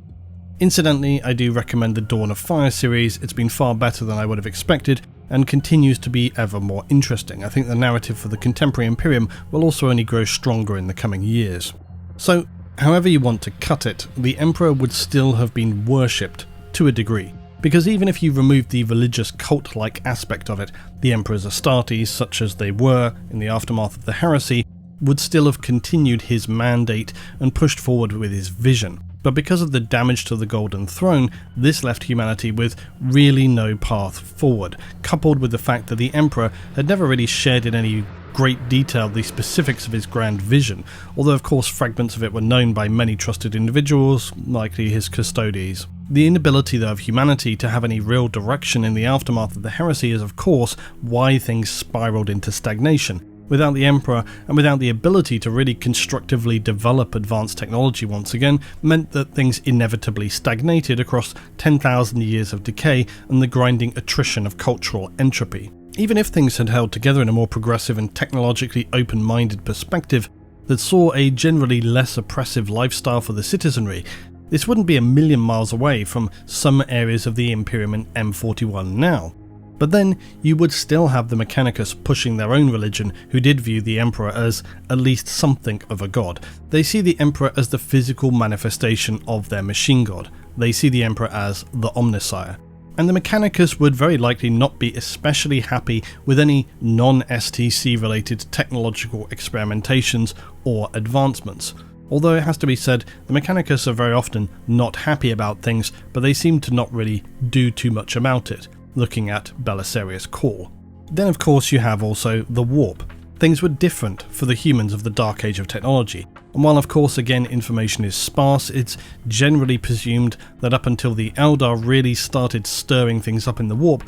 Incidentally, I do recommend the Dawn of Fire series. It's been far better than I would have expected, and continues to be ever more interesting. I think the narrative for the contemporary Imperium will also only grow stronger in the coming years. So, however you want to cut it, the Emperor would still have been worshipped to a degree. Because even if you remove the religious cult-like aspect of it, the Emperor's Astartes, such as they were in the aftermath of the heresy, would still have continued his mandate and pushed forward with his vision. But because of the damage to the Golden Throne, this left humanity with really no path forward, coupled with the fact that the Emperor had never really shared in any great detail the specifics of his grand vision, although of course fragments of it were known by many trusted individuals, likely his custodes. The inability though of humanity to have any real direction in the aftermath of the heresy is of course why things spiraled into stagnation. Without the Emperor, and without the ability to really constructively develop advanced technology once again, meant that things inevitably stagnated across 10,000 years of decay and the grinding attrition of cultural entropy. Even if things had held together in a more progressive and technologically open-minded perspective that saw a generally less oppressive lifestyle for the citizenry, this wouldn't be a million miles away from some areas of the Imperium in M41 now. But then you would still have the Mechanicus pushing their own religion, who did view the Emperor as at least something of a god. They see the Emperor as the physical manifestation of their machine god. They see the Emperor as the Omnissiah. And the Mechanicus would very likely not be especially happy with any non-STC related technological experimentations or advancements. Although it has to be said, the Mechanicus are very often not happy about things, but they seem to not really do too much about it, looking at Belisarius' call. Then of course you have also the warp. Things were different for the humans of the Dark Age of technology, and while of course again information is sparse, it's generally presumed that up until the Eldar really started stirring things up in the warp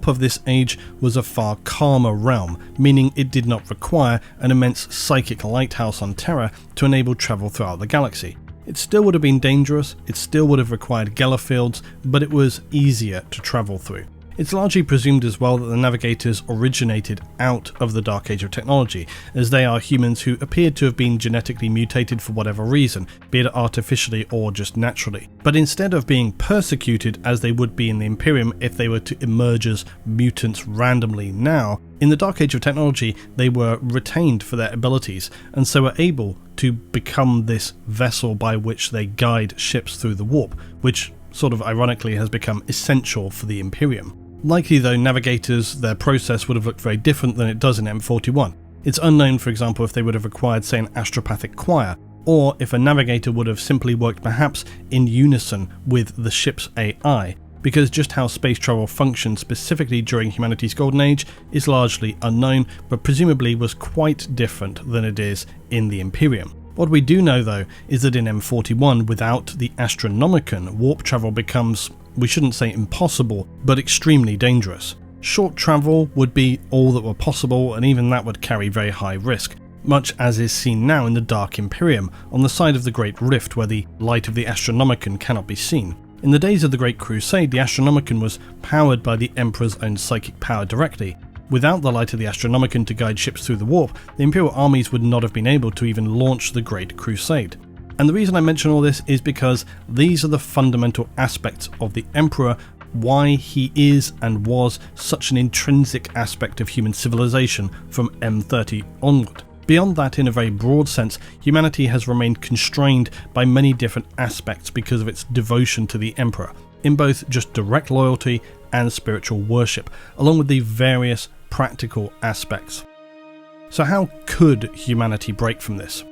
of this age was a far calmer realm, meaning it did not require an immense psychic lighthouse on Terra to enable travel throughout the galaxy. It still would have been dangerous, it still would have required Geller fields, but it was easier to travel through. It's largely presumed as well that the navigators originated out of the Dark Age of technology, as they are humans who appeared to have been genetically mutated for whatever reason, be it artificially or just naturally. But instead of being persecuted as they would be in the Imperium if they were to emerge as mutants randomly now, in the Dark Age of technology they were retained for their abilities, and so were able to become this vessel by which they guide ships through the warp, which sort of ironically has become essential for the Imperium. Likely though, navigators, their process would have looked very different than it does in M41. It's unknown, for example, if they would have required, say, an astropathic choir, or if a navigator would have simply worked perhaps in unison with the ship's AI, because just how space travel functioned specifically during humanity's golden age is largely unknown, but presumably was quite different than it is in the Imperium. What we do know though is that in M41, without the Astronomicon, warp travel becomes, we shouldn't say impossible, but extremely dangerous. Short travel would be all that were possible, and even that would carry very high risk, much as is seen now in the Dark Imperium, on the side of the Great Rift where the light of the Astronomicon cannot be seen. In the days of the Great Crusade, the Astronomicon was powered by the Emperor's own psychic power directly. Without the light of the Astronomicon to guide ships through the warp, the Imperial armies would not have been able to even launch the Great Crusade. And the reason I mention all this is because these are the fundamental aspects of the Emperor, why he is and was such an intrinsic aspect of human civilization from M30 onward. Beyond that, in a very broad sense, humanity has remained constrained by many different aspects because of its devotion to the Emperor, in both just direct loyalty and spiritual worship, along with the various practical aspects. So how could humanity break from this?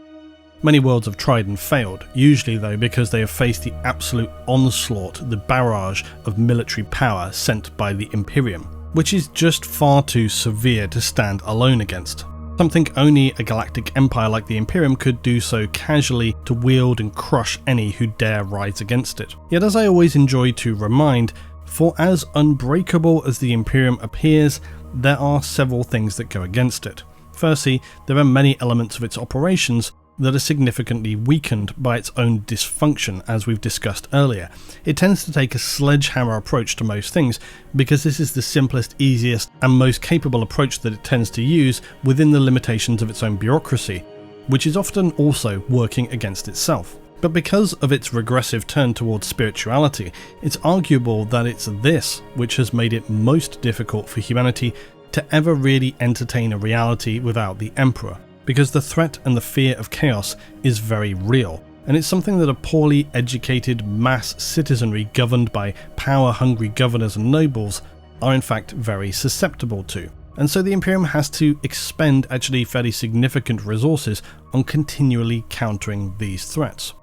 Many worlds have tried and failed, usually though because they have faced the absolute onslaught, the barrage of military power sent by the Imperium, which is just far too severe to stand alone against. Something only a galactic empire like the Imperium could do so casually to wield and crush any who dare rise against it. Yet as I always enjoy to remind, for as unbreakable as the Imperium appears, there are several things that go against it. Firstly, there are many elements of its operations that are significantly weakened by its own dysfunction, as we've discussed earlier. It tends to take a sledgehammer approach to most things because this is the simplest, easiest and most capable approach that it tends to use within the limitations of its own bureaucracy, which is often also working against itself. But because of its regressive turn towards spirituality, it's arguable that it's this which has made it most difficult for humanity to ever really entertain a reality without the Emperor, because the threat and the fear of chaos is very real, and it's something that a poorly educated mass citizenry governed by power-hungry governors and nobles are in fact very susceptible to. And so the Imperium has to expend actually fairly significant resources on continually countering these threats.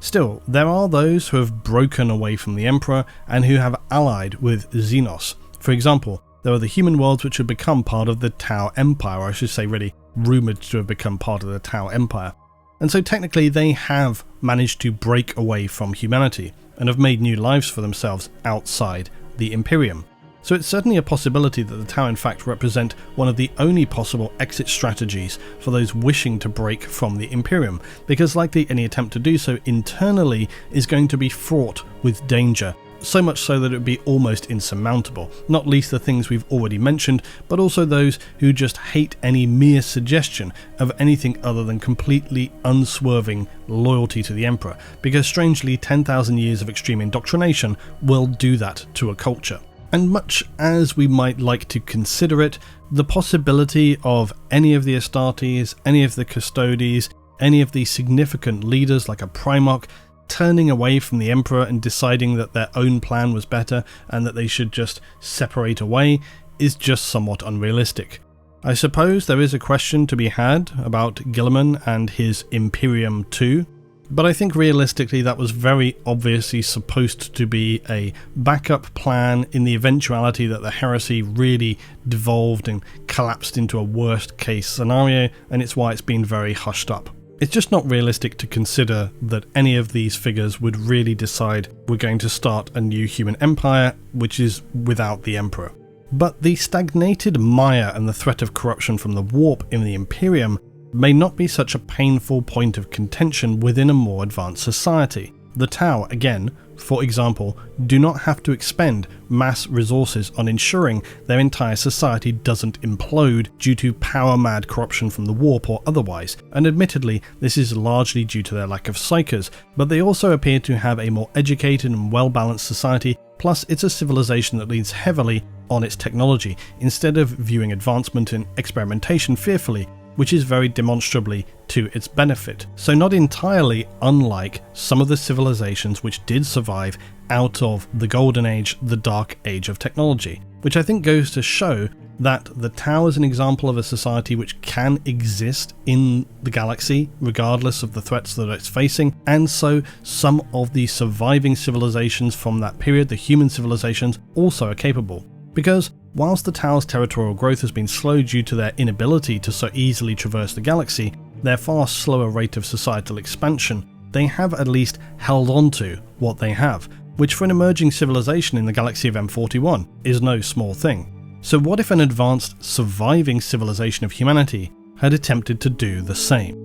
Still, there are those who have broken away from the Emperor and who have allied with Xenos. For example, there are the human worlds which have become part of the Tau Empire, or I should say really rumoured to have become part of the Tau Empire. And so technically they have managed to break away from humanity and have made new lives for themselves outside the Imperium. So it's certainly a possibility that the Tau in fact represent one of the only possible exit strategies for those wishing to break from the Imperium, because likely any attempt to do so internally is going to be fraught with danger, so much so that it would be almost insurmountable, not least the things we've already mentioned, but also those who just hate any mere suggestion of anything other than completely unswerving loyalty to the Emperor, because strangely 10,000 years of extreme indoctrination will do that to a culture. And much as we might like to consider it, the possibility of any of the Astartes, any of the Custodes, any of the significant leaders like a Primarch turning away from the Emperor and deciding that their own plan was better and that they should just separate away is just somewhat unrealistic. I suppose there is a question to be had about Guilliman and his Imperium too, but I think realistically that was very obviously supposed to be a backup plan in the eventuality that the heresy really devolved and collapsed into a worst case scenario, and it's why it's been very hushed up. It's just not realistic to consider that any of these figures would really decide we're going to start a new human empire, which is without the Emperor. But the stagnated mire and the threat of corruption from the warp in the Imperium may not be such a painful point of contention within a more advanced society. The Tau, again, for example, do not have to expend mass resources on ensuring their entire society doesn't implode due to power-mad corruption from the warp or otherwise, and admittedly this is largely due to their lack of psychers, but they also appear to have a more educated and well-balanced society, plus it's a civilization that leans heavily on its technology, instead of viewing advancement and experimentation fearfully, which is very demonstrably to its benefit. So not entirely unlike some of the civilizations which did survive out of the Golden Age, the Dark Age of technology, which I think goes to show that the Tau is an example of a society which can exist in the galaxy regardless of the threats that it's facing, and so some of the surviving civilizations from that period, the human civilizations, also are capable. Because whilst the Tau's territorial growth has been slow due to their inability to so easily traverse the galaxy, their far slower rate of societal expansion, they have at least held on to what they have, which for an emerging civilization in the galaxy of M41 is no small thing. So what if an advanced, surviving civilization of humanity had attempted to do the same?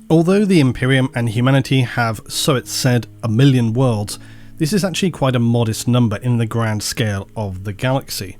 Although the Imperium and humanity have, so it's said, 1 million worlds, this is actually quite a modest number in the grand scale of the galaxy.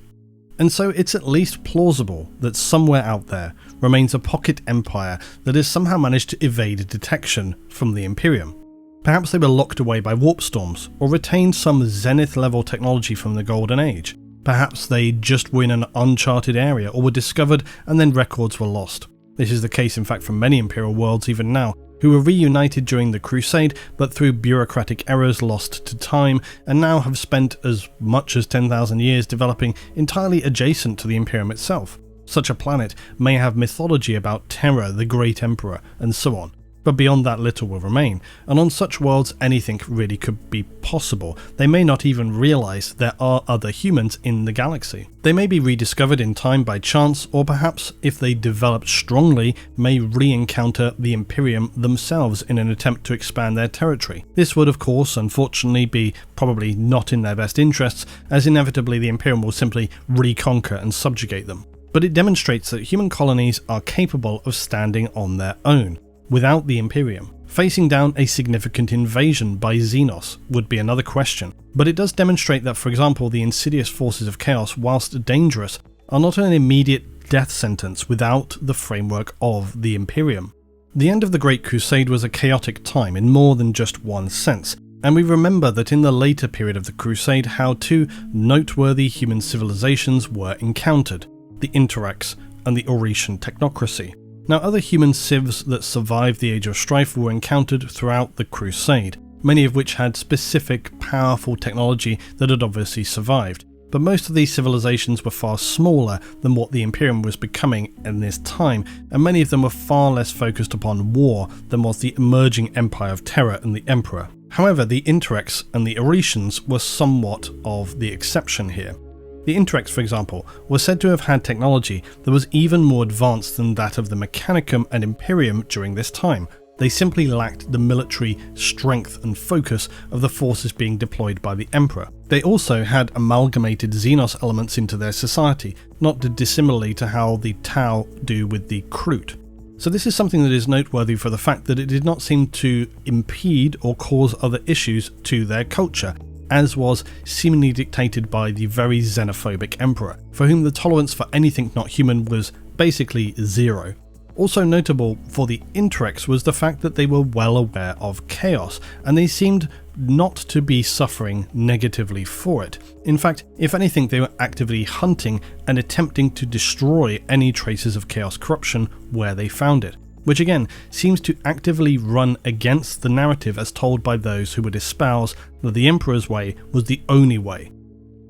And so it's at least plausible that somewhere out there remains a pocket empire that has somehow managed to evade detection from the Imperium. Perhaps they were locked away by warp storms, or retained some Zenith level technology from the Golden Age. Perhaps they just were in an uncharted area or were discovered and then records were lost. This is the case in fact for many Imperial worlds even now, who were reunited during the Crusade but through bureaucratic errors lost to time, and now have spent as much as 10,000 years developing entirely adjacent to the Imperium itself. Such a planet may have mythology about Terra, the Great Emperor, and so on. But beyond that little will remain, and on such worlds anything really could be possible. They may not even realise there are other humans in the galaxy. They may be rediscovered in time by chance, or perhaps, if they develop strongly, may re-encounter the Imperium themselves in an attempt to expand their territory. This would of course, unfortunately, be probably not in their best interests, as inevitably the Imperium will simply reconquer and subjugate them. But it demonstrates that human colonies are capable of standing on their own. Without the Imperium, facing down a significant invasion by Xenos would be another question, but it does demonstrate that, for example, the insidious forces of chaos, whilst dangerous, are not an immediate death sentence without the framework of the Imperium. The end of the Great Crusade was a chaotic time in more than just one sense, and we remember that in the later period of the Crusade how two noteworthy human civilizations were encountered, the Interrex and the Oretian technocracy. Now, other human civs that survived the Age of Strife were encountered throughout the Crusade, many of which had specific, powerful technology that had obviously survived, but most of these civilizations were far smaller than what the Imperium was becoming in this time, and many of them were far less focused upon war than was the emerging empire of Terra and the Emperor. However, the Interrex and the Oretians were somewhat of the exception here. The Interrex, for example, was said to have had technology that was even more advanced than that of the Mechanicum and Imperium during this time. They simply lacked the military strength and focus of the forces being deployed by the Emperor. They also had amalgamated Xenos elements into their society, not dissimilarly to how the Tau do with the Kroot. So this is something that is noteworthy for the fact that it did not seem to impede or cause other issues to their culture, as was seemingly dictated by the very xenophobic Emperor, for whom the tolerance for anything not human was basically zero. Also notable for the Interrex was the fact that they were well aware of chaos, and they seemed not to be suffering negatively for it. In fact, if anything, they were actively hunting and attempting to destroy any traces of chaos corruption where they found it, which again seems to actively run against the narrative as told by those who would espouse that the Emperor's way was the only way.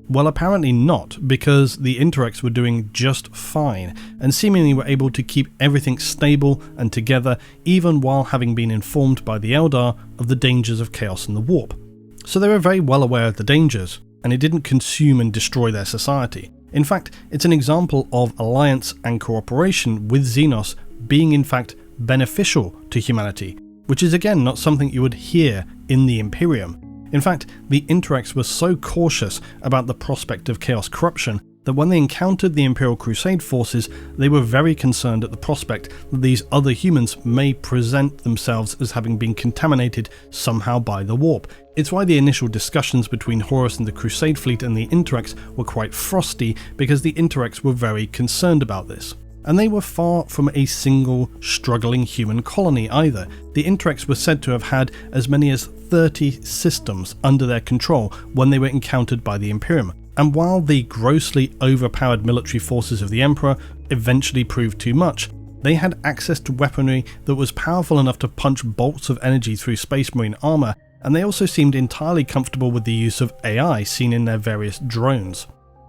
Well, apparently not, because the Interrex were doing just fine, and seemingly were able to keep everything stable and together even while having been informed by the Eldar of the dangers of chaos and the warp. So they were very well aware of the dangers, and it didn't consume and destroy their society. In fact, it's an example of alliance and cooperation with Xenos being in fact beneficial to humanity, which is again not something you would hear in the Imperium. In fact, the Interrex were so cautious about the prospect of chaos corruption that when they encountered the Imperial Crusade forces, they were very concerned at the prospect that these other humans may present themselves as having been contaminated somehow by the warp. It's why the initial discussions between Horus and the Crusade fleet and the Interrex were quite frosty, because the Interrex were very concerned about this. And they were far from a single struggling human colony either. The Interrex were said to have had as many as 30 systems under their control when they were encountered by the Imperium. And while the grossly overpowered military forces of the Emperor eventually proved too much, they had access to weaponry that was powerful enough to punch bolts of energy through Space Marine armor, and they also seemed entirely comfortable with the use of AI seen in their various drones.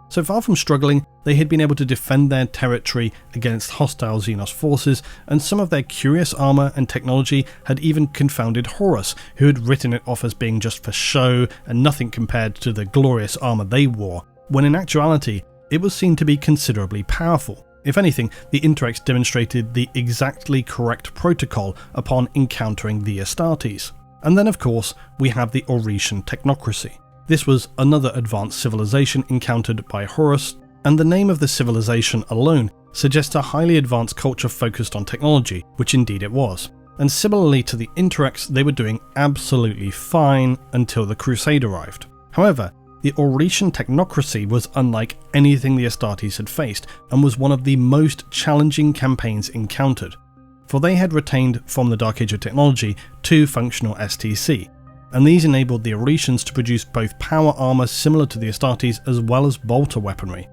So far from struggling, they had been able to defend their territory against hostile Xenos forces, and some of their curious armor and technology had even confounded Horus, who had written it off as being just for show and nothing compared to the glorious armor they wore, when in actuality it was seen to be considerably powerful. If anything, the Interex demonstrated the exactly correct protocol upon encountering the Astartes. And then of course, we have the Oretian technocracy. This was another advanced civilization encountered by Horus, and the name of the civilization alone suggests a highly advanced culture focused on technology, which indeed it was. And similarly to the Interex, they were doing absolutely fine until the Crusade arrived. However, the Oretian technocracy was unlike anything the Astartes had faced, and was one of the most challenging campaigns encountered. For they had retained from the Dark Age of technology 2 functional STC, and these enabled the Oretians to produce both power armor similar to the Astartes as well as bolter weaponry.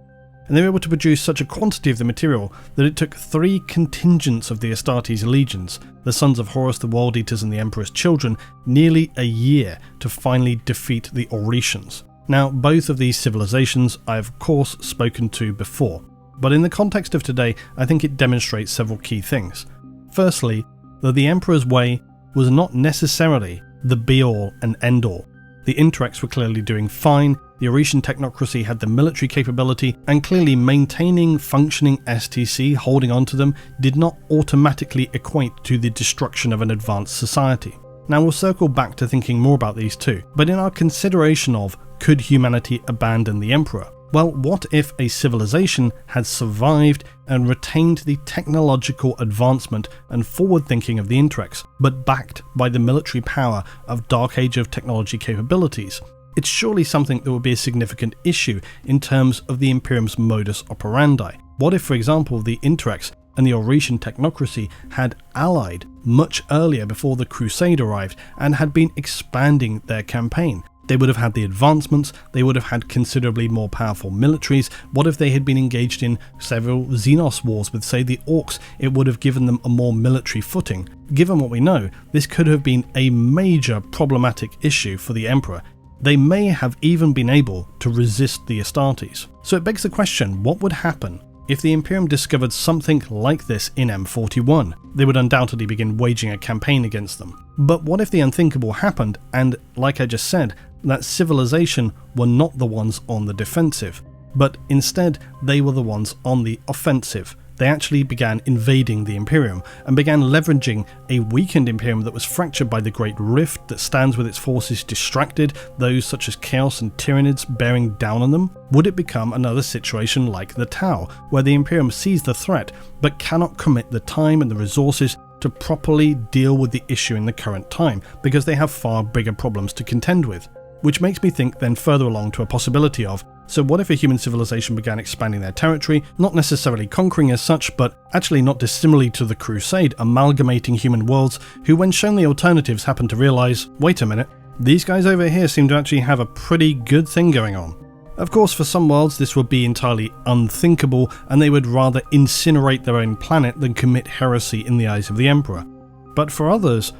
And they were able to produce such a quantity of the material that it took 3 contingents of the Astartes legions, the sons of Horus, the World Eaters and the Emperor's children, nearly a year to finally defeat the Oretians. Now, both of these civilizations I have of course spoken to before, but in the context of today I think it demonstrates several key things. Firstly, that the Emperor's way was not necessarily the be-all and end-all. The Interex were clearly doing fine, the Oretian technocracy had the military capability, and clearly maintaining functioning STC, holding on to them, did not automatically equate to the destruction of an advanced society. Now we'll circle back to thinking more about these two, but in our consideration of could humanity abandon the Emperor? Well, what if a civilization had survived and retained the technological advancement and forward thinking of the Interex, but backed by the military power of Dark Age of technology capabilities? It's surely something that would be a significant issue in terms of the Imperium's modus operandi. What if, for example, the Interex and the Oretian technocracy had allied much earlier before the Crusade arrived and had been expanding their campaign? They would have had the advancements, they would have had considerably more powerful militaries. What if they had been engaged in several Xenos wars with, say, the Orcs? It would have given them a more military footing. Given what we know, this could have been a major problematic issue for the Emperor. They may have even been able to resist the Astartes. So it begs the question, what would happen if the Imperium discovered something like this in M41? They would undoubtedly begin waging a campaign against them. But what if the unthinkable happened and, like I just said, that civilization were not the ones on the defensive, but instead they were the ones on the offensive? They actually began invading the Imperium and began leveraging a weakened Imperium that was fractured by the Great Rift that stands with its forces distracted, those such as Chaos and Tyranids bearing down on them. Would it become another situation like the Tau, where the Imperium sees the threat but cannot commit the time and the resources to properly deal with the issue in the current time because they have far bigger problems to contend with? Which makes me think then further along to a possibility of, so what if a human civilization began expanding their territory, not necessarily conquering as such, but actually not dissimilarly to the Crusade, amalgamating human worlds, who when shown the alternatives happen to realise, wait a minute, these guys over here seem to actually have a pretty good thing going on. Of course, for some worlds this would be entirely unthinkable, and they would rather incinerate their own planet than commit heresy in the eyes of the Emperor. But for others,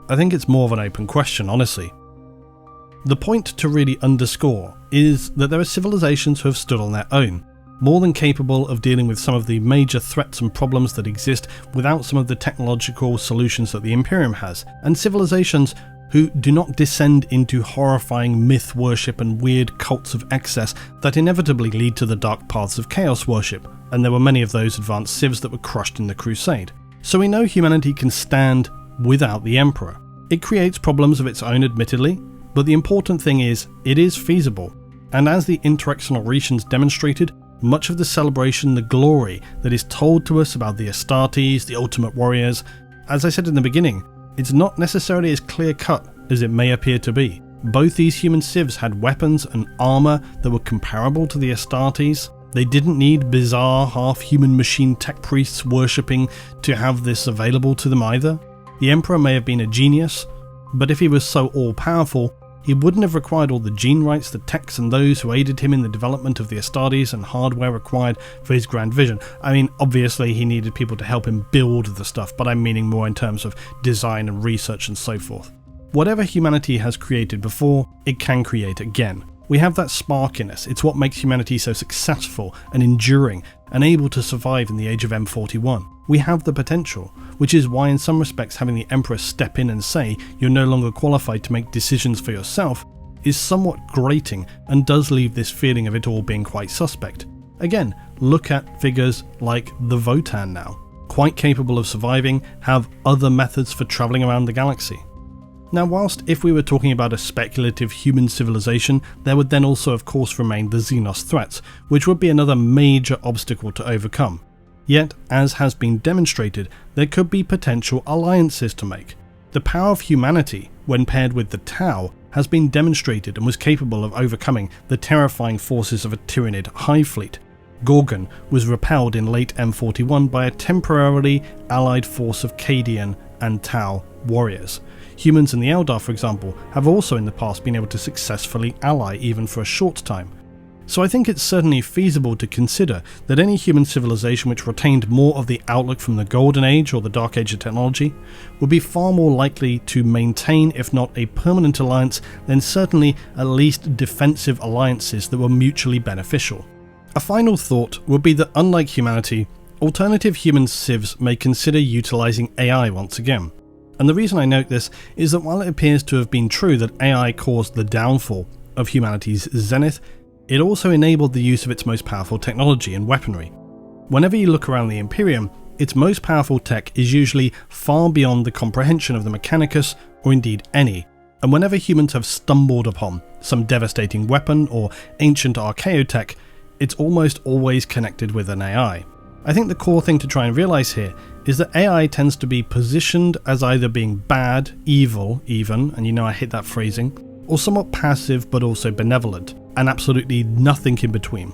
I think it's more of an open question, honestly. The point to really underscore is that there are civilizations who have stood on their own, more than capable of dealing with some of the major threats and problems that exist without some of the technological solutions that the Imperium has, and civilizations who do not descend into horrifying myth worship and weird cults of excess that inevitably lead to the dark paths of chaos worship, and there were many of those advanced civs that were crushed in the Crusade. So we know humanity can stand without the Emperor. It creates problems of its own, admittedly, but the important thing is, it is feasible. And as the Interex and Oretians demonstrated, much of the celebration, the glory that is told to us about the Astartes, the ultimate warriors, as I said in the beginning, it's not necessarily as clear-cut as it may appear to be. Both these human civs had weapons and armor that were comparable to the Astartes. They didn't need bizarre half-human machine tech priests worshipping to have this available to them either. The Emperor may have been a genius, but if he was so all-powerful, he wouldn't have required all the gene rights, the techs and those who aided him in the development of the Astartes and hardware required for his grand vision. I mean, obviously he needed people to help him build the stuff, but I'm meaning more in terms of design and research and so forth. Whatever humanity has created before, it can create again. We have that spark in us. It's what makes humanity so successful and enduring and able to survive in the age of M41. We have the potential, which is why in some respects having the Emperor step in and say you're no longer qualified to make decisions for yourself is somewhat grating and does leave this feeling of it all being quite suspect. Again, look at figures like the Votan now, quite capable of surviving, have other methods for travelling around the galaxy. Now, whilst if we were talking about a speculative human civilization, there would then also of course remain the Xenos threats, which would be another major obstacle to overcome. Yet, as has been demonstrated, there could be potential alliances to make. The power of humanity, when paired with the Tau, has been demonstrated and was capable of overcoming the terrifying forces of a Tyranid hive fleet. Gorgon was repelled in late M41 by a temporarily allied force of Cadian and Tau warriors. Humans and the Eldar, for example, have also in the past been able to successfully ally even for a short time. So I think it's certainly feasible to consider that any human civilization which retained more of the outlook from the Golden Age or the Dark Age of technology would be far more likely to maintain, if not a permanent alliance, then certainly at least defensive alliances that were mutually beneficial. A final thought would be that unlike humanity, alternative human civs may consider utilizing AI once again. And the reason I note this is that while it appears to have been true that AI caused the downfall of humanity's zenith, it also enabled the use of its most powerful technology and weaponry. Whenever you look around the Imperium, its most powerful tech is usually far beyond the comprehension of the Mechanicus, or indeed any, and whenever humans have stumbled upon some devastating weapon or ancient archaeotech, it's almost always connected with an AI. I think the core thing to try and realise here is that AI tends to be positioned as either being bad, evil even, and you know I hate that phrasing, or somewhat passive but also benevolent, and absolutely nothing in between,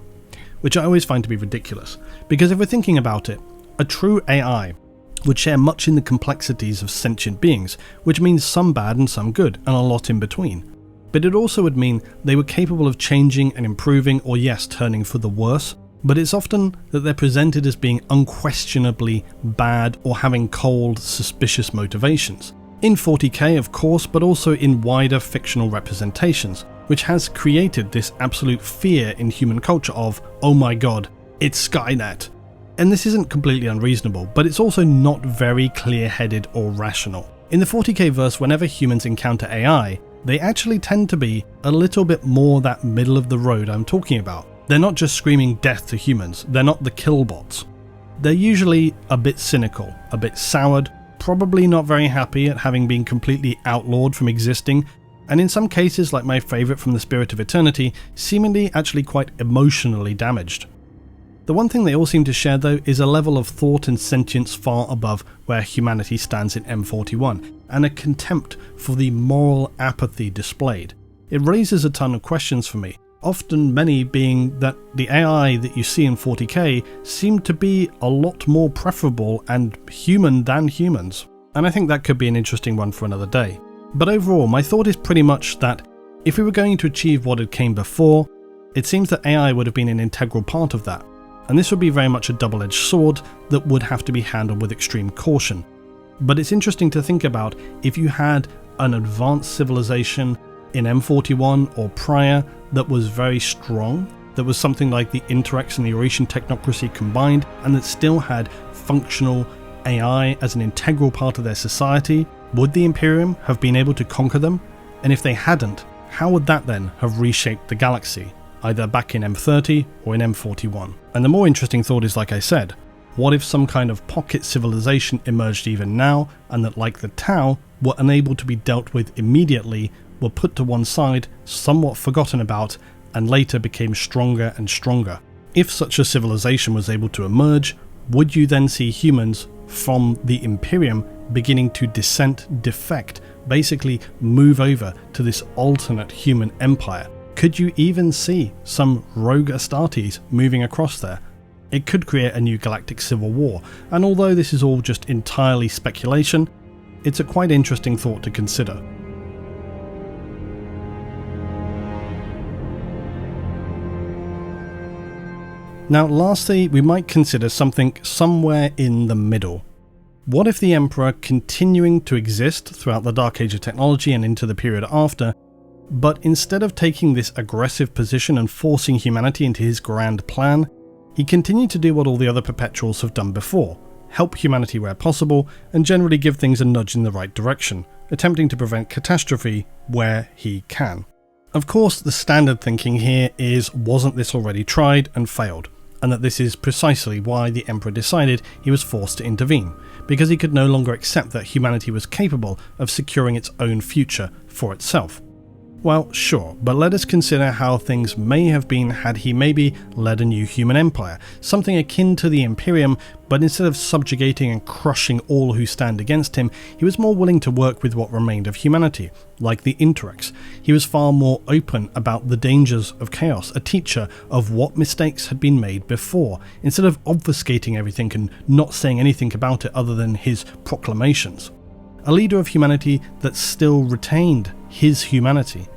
which I always find to be ridiculous, because if we're thinking about it, a true AI would share much in the complexities of sentient beings, which means some bad and some good, and a lot in between. But it also would mean they were capable of changing and improving, or yes, turning for the worse, but it's often that they're presented as being unquestionably bad or having cold, suspicious motivations. In 40k of course, but also in wider fictional representations, which has created this absolute fear in human culture of, oh my god, it's Skynet. And this isn't completely unreasonable, but it's also not very clear-headed or rational. In the 40k verse, whenever humans encounter AI, they actually tend to be a little bit more that middle of the road I'm talking about. They're not just screaming death to humans, they're not the killbots. They're usually a bit cynical, a bit soured, probably not very happy at having been completely outlawed from existing, and in some cases, like my favourite from the Spirit of Eternity, seemingly actually quite emotionally damaged. The one thing they all seem to share though is a level of thought and sentience far above where humanity stands in M41, and a contempt for the moral apathy displayed. It raises a ton of questions for me, often many being that the AI that you see in 40k seem to be a lot more preferable and human than humans, and I think that could be an interesting one for another day. But overall, my thought is pretty much that if we were going to achieve what had came before, it seems that AI would have been an integral part of that, and this would be very much a double-edged sword that would have to be handled with extreme caution. But it's interesting to think about if you had an advanced civilization in M41 or prior that was very strong, that was something like the Interex and the Eurasian technocracy combined, and that still had functional AI as an integral part of their society, would the Imperium have been able to conquer them? And if they hadn't, how would that then have reshaped the galaxy, either back in M30 or in M41? And the more interesting thought is, like I said, what if some kind of pocket civilization emerged even now, and that, like the Tau, were unable to be dealt with immediately, were put to one side, somewhat forgotten about, and later became stronger and stronger? If such a civilization was able to emerge, would you then see humans from the Imperium beginning to defect, basically move over to this alternate human empire? Could you even see some rogue Astartes moving across there? It could create a new galactic civil war, and although this is all just entirely speculation, it's a quite interesting thought to consider. Now lastly, we might consider something somewhere in the middle. What if the Emperor, continuing to exist throughout the Dark Age of technology and into the period after, but instead of taking this aggressive position and forcing humanity into his grand plan, he continued to do what all the other Perpetuals have done before, help humanity where possible, and generally give things a nudge in the right direction, attempting to prevent catastrophe where he can. Of course, the standard thinking here is, wasn't this already tried and failed? and that this is precisely why the Emperor decided he was forced to intervene, because he could no longer accept that humanity was capable of securing its own future for itself. Well, sure, but let us consider how things may have been had he maybe led a new human empire, something akin to the Imperium, but instead of subjugating and crushing all who stand against him, he was more willing to work with what remained of humanity, like the Interrex. He was far more open about the dangers of chaos, a teacher of what mistakes had been made before, instead of obfuscating everything and not saying anything about it other than his proclamations. A leader of humanity that still retained his humanity.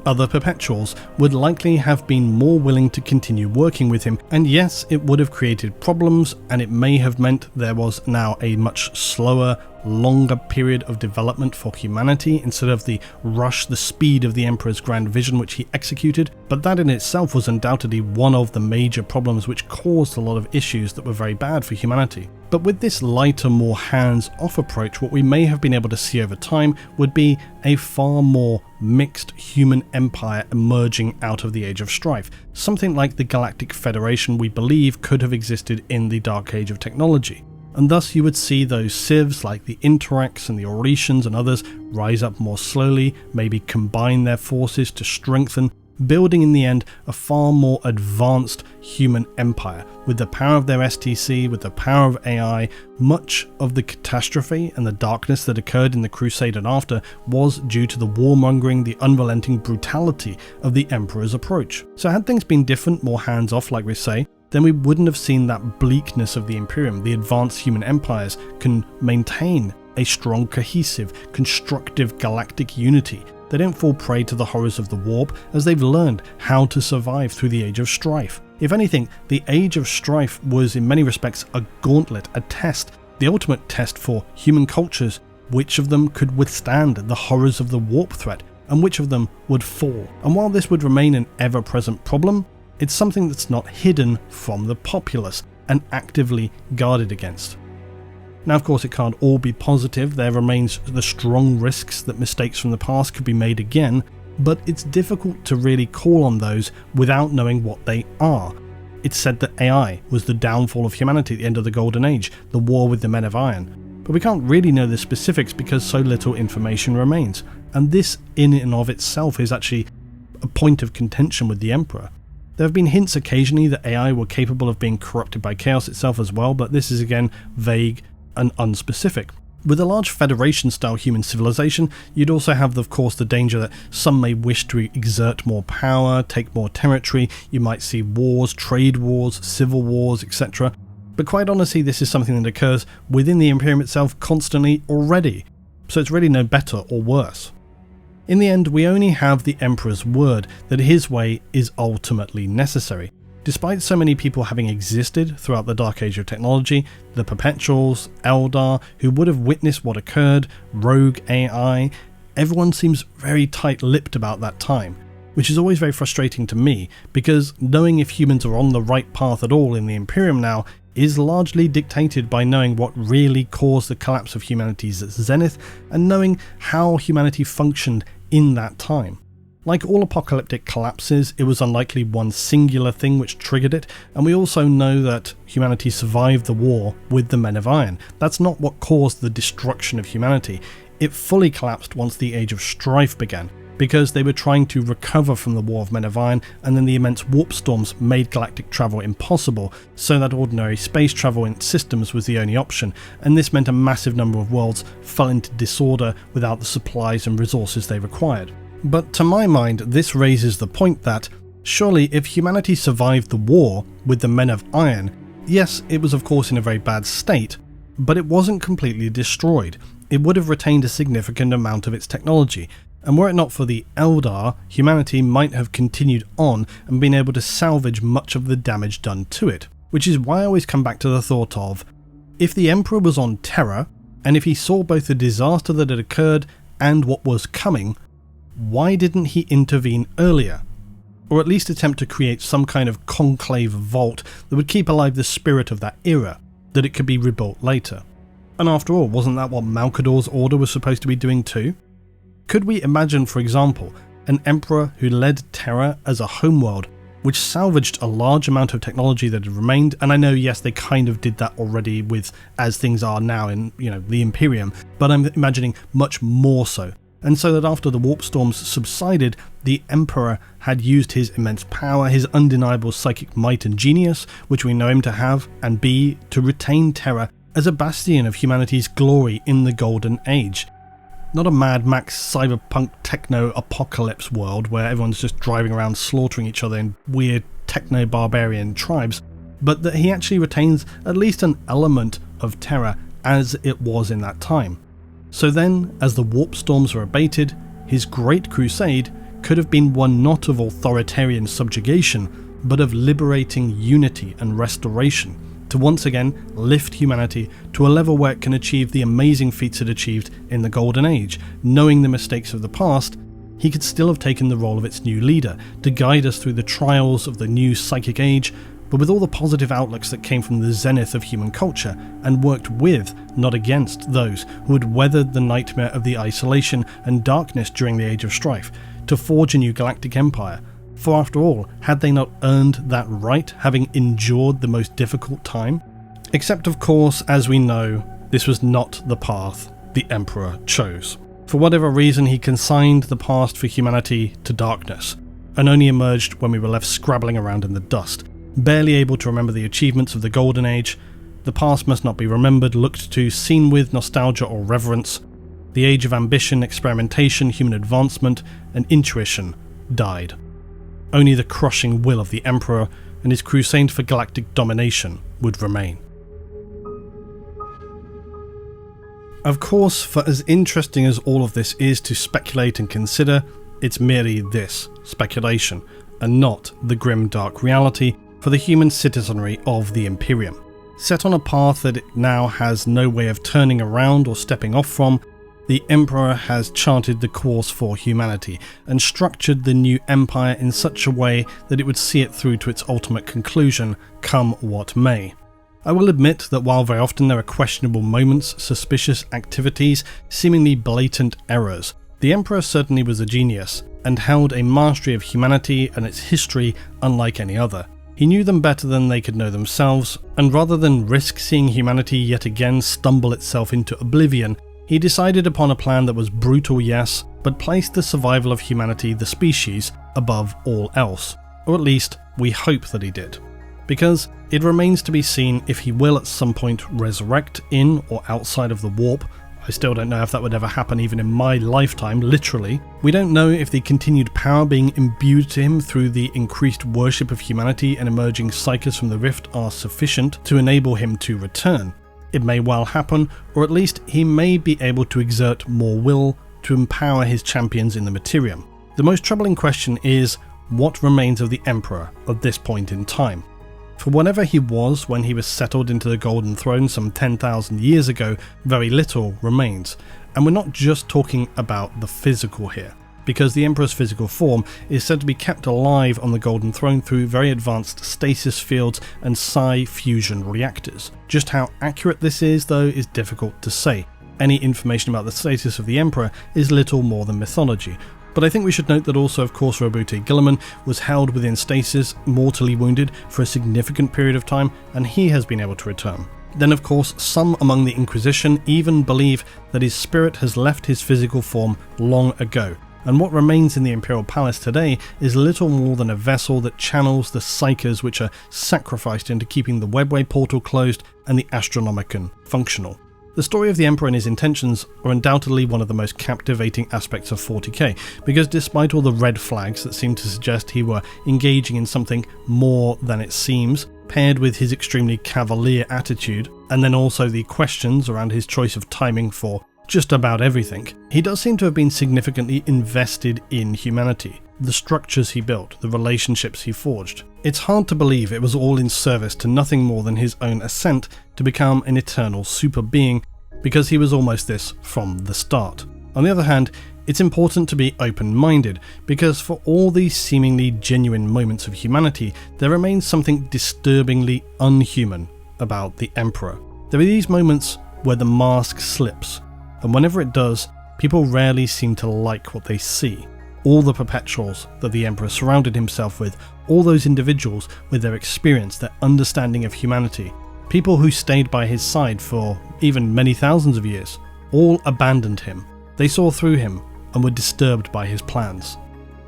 Other perpetuals would likely have been more willing to continue working with him, and yes, it would have created problems, and it may have meant there was now a much slower, longer period of development for humanity instead of the rush, the speed of the Emperor's grand vision which he executed, but that in itself was undoubtedly one of the major problems which caused a lot of issues that were very bad for humanity. But with this lighter, more hands-off approach, what we may have been able to see over time would be a far more mixed human empire emerging out of the Age of Strife, something like the Galactic Federation we believe could have existed in the Dark Age of technology. And thus you would see those civs like the Interrex and the Oretians and others rise up more slowly, maybe combine their forces to strengthen, building in the end a far more advanced human empire. With the power of their STC, with the power of AI, much of the catastrophe and the darkness that occurred in the Crusade and after was due to the warmongering, the unrelenting brutality of the Emperor's approach. So had things been different, more hands-off like we say, then we wouldn't have seen that bleakness of the Imperium. The advanced human empires can maintain a strong, cohesive, constructive galactic unity. They don't fall prey to the horrors of the warp, as they've learned how to survive through the Age of Strife. If anything, the Age of Strife was in many respects a gauntlet, a test, the ultimate test for human cultures. Which of them could withstand the horrors of the warp threat, and which of them would fall? And while this would remain an ever-present problem, it's something that's not hidden from the populace and actively guarded against. Now, of course, it can't all be positive. There remains the strong risks that mistakes from the past could be made again, but it's difficult to really call on those without knowing what they are. It's said that AI was the downfall of humanity at the end of the Golden Age, the war with the Men of Iron. But we can't really know the specifics because so little information remains, and this in and of itself is actually a point of contention with the Emperor. There have been hints occasionally that AI were capable of being corrupted by chaos itself as well, but this is again vague and unspecific. With a large Federation-style human civilization, you'd also have, of course, the danger that some may wish to exert more power, take more territory. You might see wars, trade wars, civil wars, etc. But quite honestly, this is something that occurs within the Imperium itself constantly already, so it's really no better or worse. In the end, we only have the Emperor's word that his way is ultimately necessary. Despite so many people having existed throughout the Dark Age of technology, the Perpetuals, Eldar, who would have witnessed what occurred, rogue AI, everyone seems very tight-lipped about that time, which is always very frustrating to me, because knowing if humans are on the right path at all in the Imperium now is largely dictated by knowing what really caused the collapse of humanity's zenith and knowing how humanity functioned in that time. Like all apocalyptic collapses, it was unlikely one singular thing which triggered it, and we also know that humanity survived the war with the Men of Iron. That's not what caused the destruction of humanity. It fully collapsed once the Age of Strife began, because they were trying to recover from the War of Men of Iron, and then the immense warp storms made galactic travel impossible, so that ordinary space travel in systems was the only option, and this meant a massive number of worlds fell into disorder without the supplies and resources they required. But to my mind, this raises the point that, surely if humanity survived the war with the Men of Iron, yes, it was of course in a very bad state, but it wasn't completely destroyed. It would have retained a significant amount of its technology, and were it not for the Eldar, humanity might have continued on and been able to salvage much of the damage done to it. Which is why I always come back to the thought of, if the Emperor was on Terra, and if he saw both the disaster that had occurred and what was coming, why didn't he intervene earlier? Or at least attempt to create some kind of conclave vault that would keep alive the spirit of that era, that it could be rebuilt later. And after all, wasn't that what Malkador's order was supposed to be doing too? Could we imagine, for example, an emperor who led Terra as a homeworld which salvaged a large amount of technology that had remained. And I know, yes, they kind of did that already with as things are now in, the Imperium, but I'm imagining much more so. And so that after the warp storms subsided, the Emperor had used his immense power, his undeniable psychic might and genius, which we know him to have and be, to retain Terra as a bastion of humanity's glory in the Golden Age. Not a Mad Max cyberpunk techno-apocalypse world where everyone's just driving around slaughtering each other in weird techno-barbarian tribes, but that he actually retains at least an element of Terra as it was in that time. So then, as the warp storms were abated, his great crusade could have been one not of authoritarian subjugation, but of liberating unity and restoration, to once again lift humanity to a level where it can achieve the amazing feats it achieved in the Golden Age. Knowing the mistakes of the past, he could still have taken the role of its new leader, to guide us through the trials of the new psychic age, but with all the positive outlooks that came from the zenith of human culture, and worked with, not against, those who had weathered the nightmare of the isolation and darkness during the Age of Strife, to forge a new galactic empire. For after all, had they not earned that right, having endured the most difficult time? Except of course, as we know, this was not the path the Emperor chose. For whatever reason, he consigned the past for humanity to darkness, and only emerged when we were left scrabbling around in the dust, barely able to remember the achievements of the Golden Age. The past must not be remembered, looked to, seen with nostalgia or reverence. The age of ambition, experimentation, human advancement, and intuition died. Only the crushing will of the Emperor and his crusade for galactic domination would remain. Of course, for as interesting as all of this is to speculate and consider, it's merely this, speculation, and not the grim dark reality for the human citizenry of the Imperium. Set on a path that it now has no way of turning around or stepping off from, the Emperor has charted the course for humanity and structured the new empire in such a way that it would see it through to its ultimate conclusion, come what may. I will admit that while very often there are questionable moments, suspicious activities, seemingly blatant errors, the Emperor certainly was a genius and held a mastery of humanity and its history unlike any other. He knew them better than they could know themselves, and rather than risk seeing humanity yet again stumble itself into oblivion, he decided upon a plan that was brutal, yes, but placed the survival of humanity, the species, above all else. Or at least, we hope that he did. Because it remains to be seen if he will at some point resurrect in or outside of the warp. I still don't know if that would ever happen even in my lifetime, literally. We don't know if the continued power being imbued to him through the increased worship of humanity and emerging psychers from the rift are sufficient to enable him to return. It may well happen, or at least he may be able to exert more will to empower his champions in the Materium. The most troubling question is, what remains of the Emperor at this point in time? For whatever he was when he was settled into the Golden Throne some 10,000 years ago, very little remains. And we're not just talking about the physical here, because the Emperor's physical form is said to be kept alive on the Golden Throne through very advanced stasis fields and psi fusion reactors. Just how accurate this is, though, is difficult to say. Any information about the status of the Emperor is little more than mythology. But I think we should note that also, of course, Robute Guilliman was held within stasis, mortally wounded, for a significant period of time, and he has been able to return. Then, of course, some among the Inquisition even believe that his spirit has left his physical form long ago, and what remains in the Imperial Palace today is little more than a vessel that channels the psychers which are sacrificed into keeping the Webway portal closed and the Astronomicon functional. The story of the Emperor and his intentions are undoubtedly one of the most captivating aspects of 40k, because despite all the red flags that seem to suggest he were engaging in something more than it seems, paired with his extremely cavalier attitude, and then also the questions around his choice of timing for just about everything, he does seem to have been significantly invested in humanity, the structures he built, the relationships he forged. It's hard to believe it was all in service to nothing more than his own ascent to become an eternal super being, because he was almost this from the start. On the other hand, it's important to be open-minded, because for all these seemingly genuine moments of humanity, there remains something disturbingly unhuman about the Emperor. There are these moments where the mask slips, and whenever it does, people rarely seem to like what they see. All the perpetuals that the Emperor surrounded himself with, all those individuals with their experience, their understanding of humanity, people who stayed by his side for even many thousands of years, all abandoned him. They saw through him and were disturbed by his plans.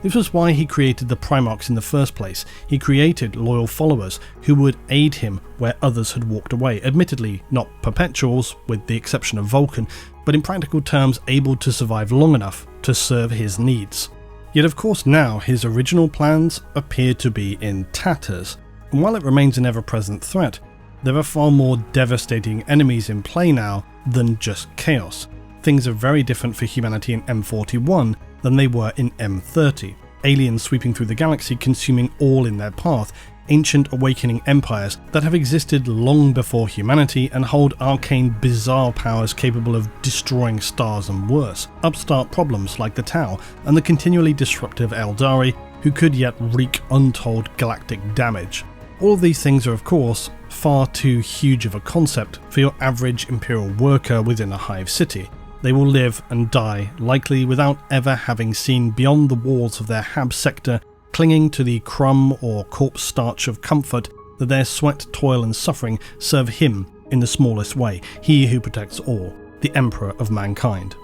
This was why he created the Trademarks in the first place. He created loyal followers who would aid him where others had walked away. Admittedly, not perpetuals, with the exception of Vulcan, but in practical terms able to survive long enough to serve his needs. Yet of course now his original plans appear to be in tatters, and while it remains an ever-present threat, there are far more devastating enemies in play now than just chaos. Things are very different for humanity in M41 than they were in M30. Aliens sweeping through the galaxy, consuming all in their path, ancient awakening empires that have existed long before humanity and hold arcane, bizarre powers capable of destroying stars and worse, upstart problems like the Tau, and the continually disruptive Eldari, who could yet wreak untold galactic damage. All of these things are of course far too huge of a concept for your average Imperial worker within a hive city. They will live and die, likely without ever having seen beyond the walls of their hab sector, clinging to the crumb or corpse starch of comfort that their sweat, toil and suffering serve him in the smallest way, he who protects all, the Emperor of mankind.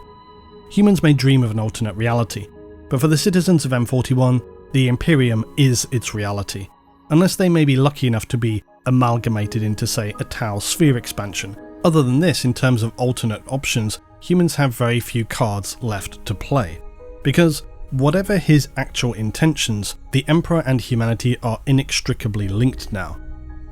Humans may dream of an alternate reality, but for the citizens of M41, the Imperium is its reality, unless they may be lucky enough to be amalgamated into, say, a Tau sphere expansion. Other than this, in terms of alternate options, humans have very few cards left to play. Because whatever his actual intentions, the Emperor and humanity are inextricably linked now.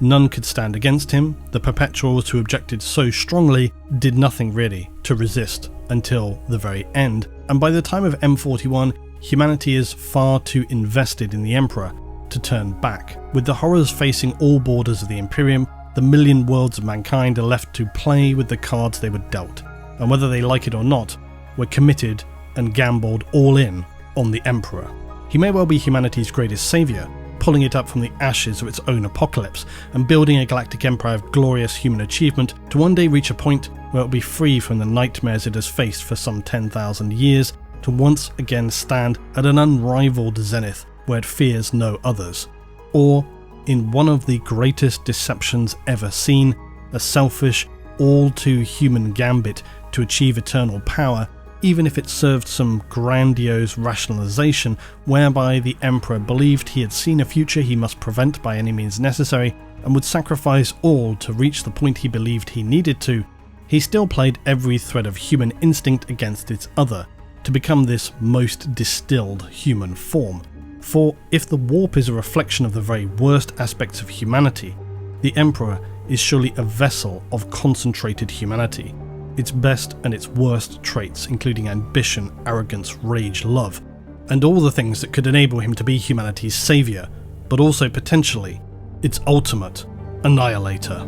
None could stand against him. The perpetuals who objected so strongly did nothing really to resist until the very end, and by the time of M41, humanity is far too invested in the Emperor to turn back. With the horrors facing all borders of the Imperium, the million worlds of mankind are left to play with the cards they were dealt, and whether they like it or not, were committed and gambled all in on the Emperor. He may well be humanity's greatest saviour, pulling it up from the ashes of its own apocalypse and building a galactic empire of glorious human achievement to one day reach a point where it will be free from the nightmares it has faced for some 10,000 years, to once again stand at an unrivaled zenith where it fears no others. Or, in one of the greatest deceptions ever seen, a selfish, all-too-human gambit to achieve eternal power, even if it served some grandiose rationalization whereby the Emperor believed he had seen a future he must prevent by any means necessary and would sacrifice all to reach the point he believed he needed to, he still played every thread of human instinct against its other, to become this most distilled human form. For if the warp is a reflection of the very worst aspects of humanity, the Emperor is surely a vessel of concentrated humanity, its best and its worst traits including ambition, arrogance, rage, love, and all the things that could enable him to be humanity's saviour, but also potentially its ultimate annihilator.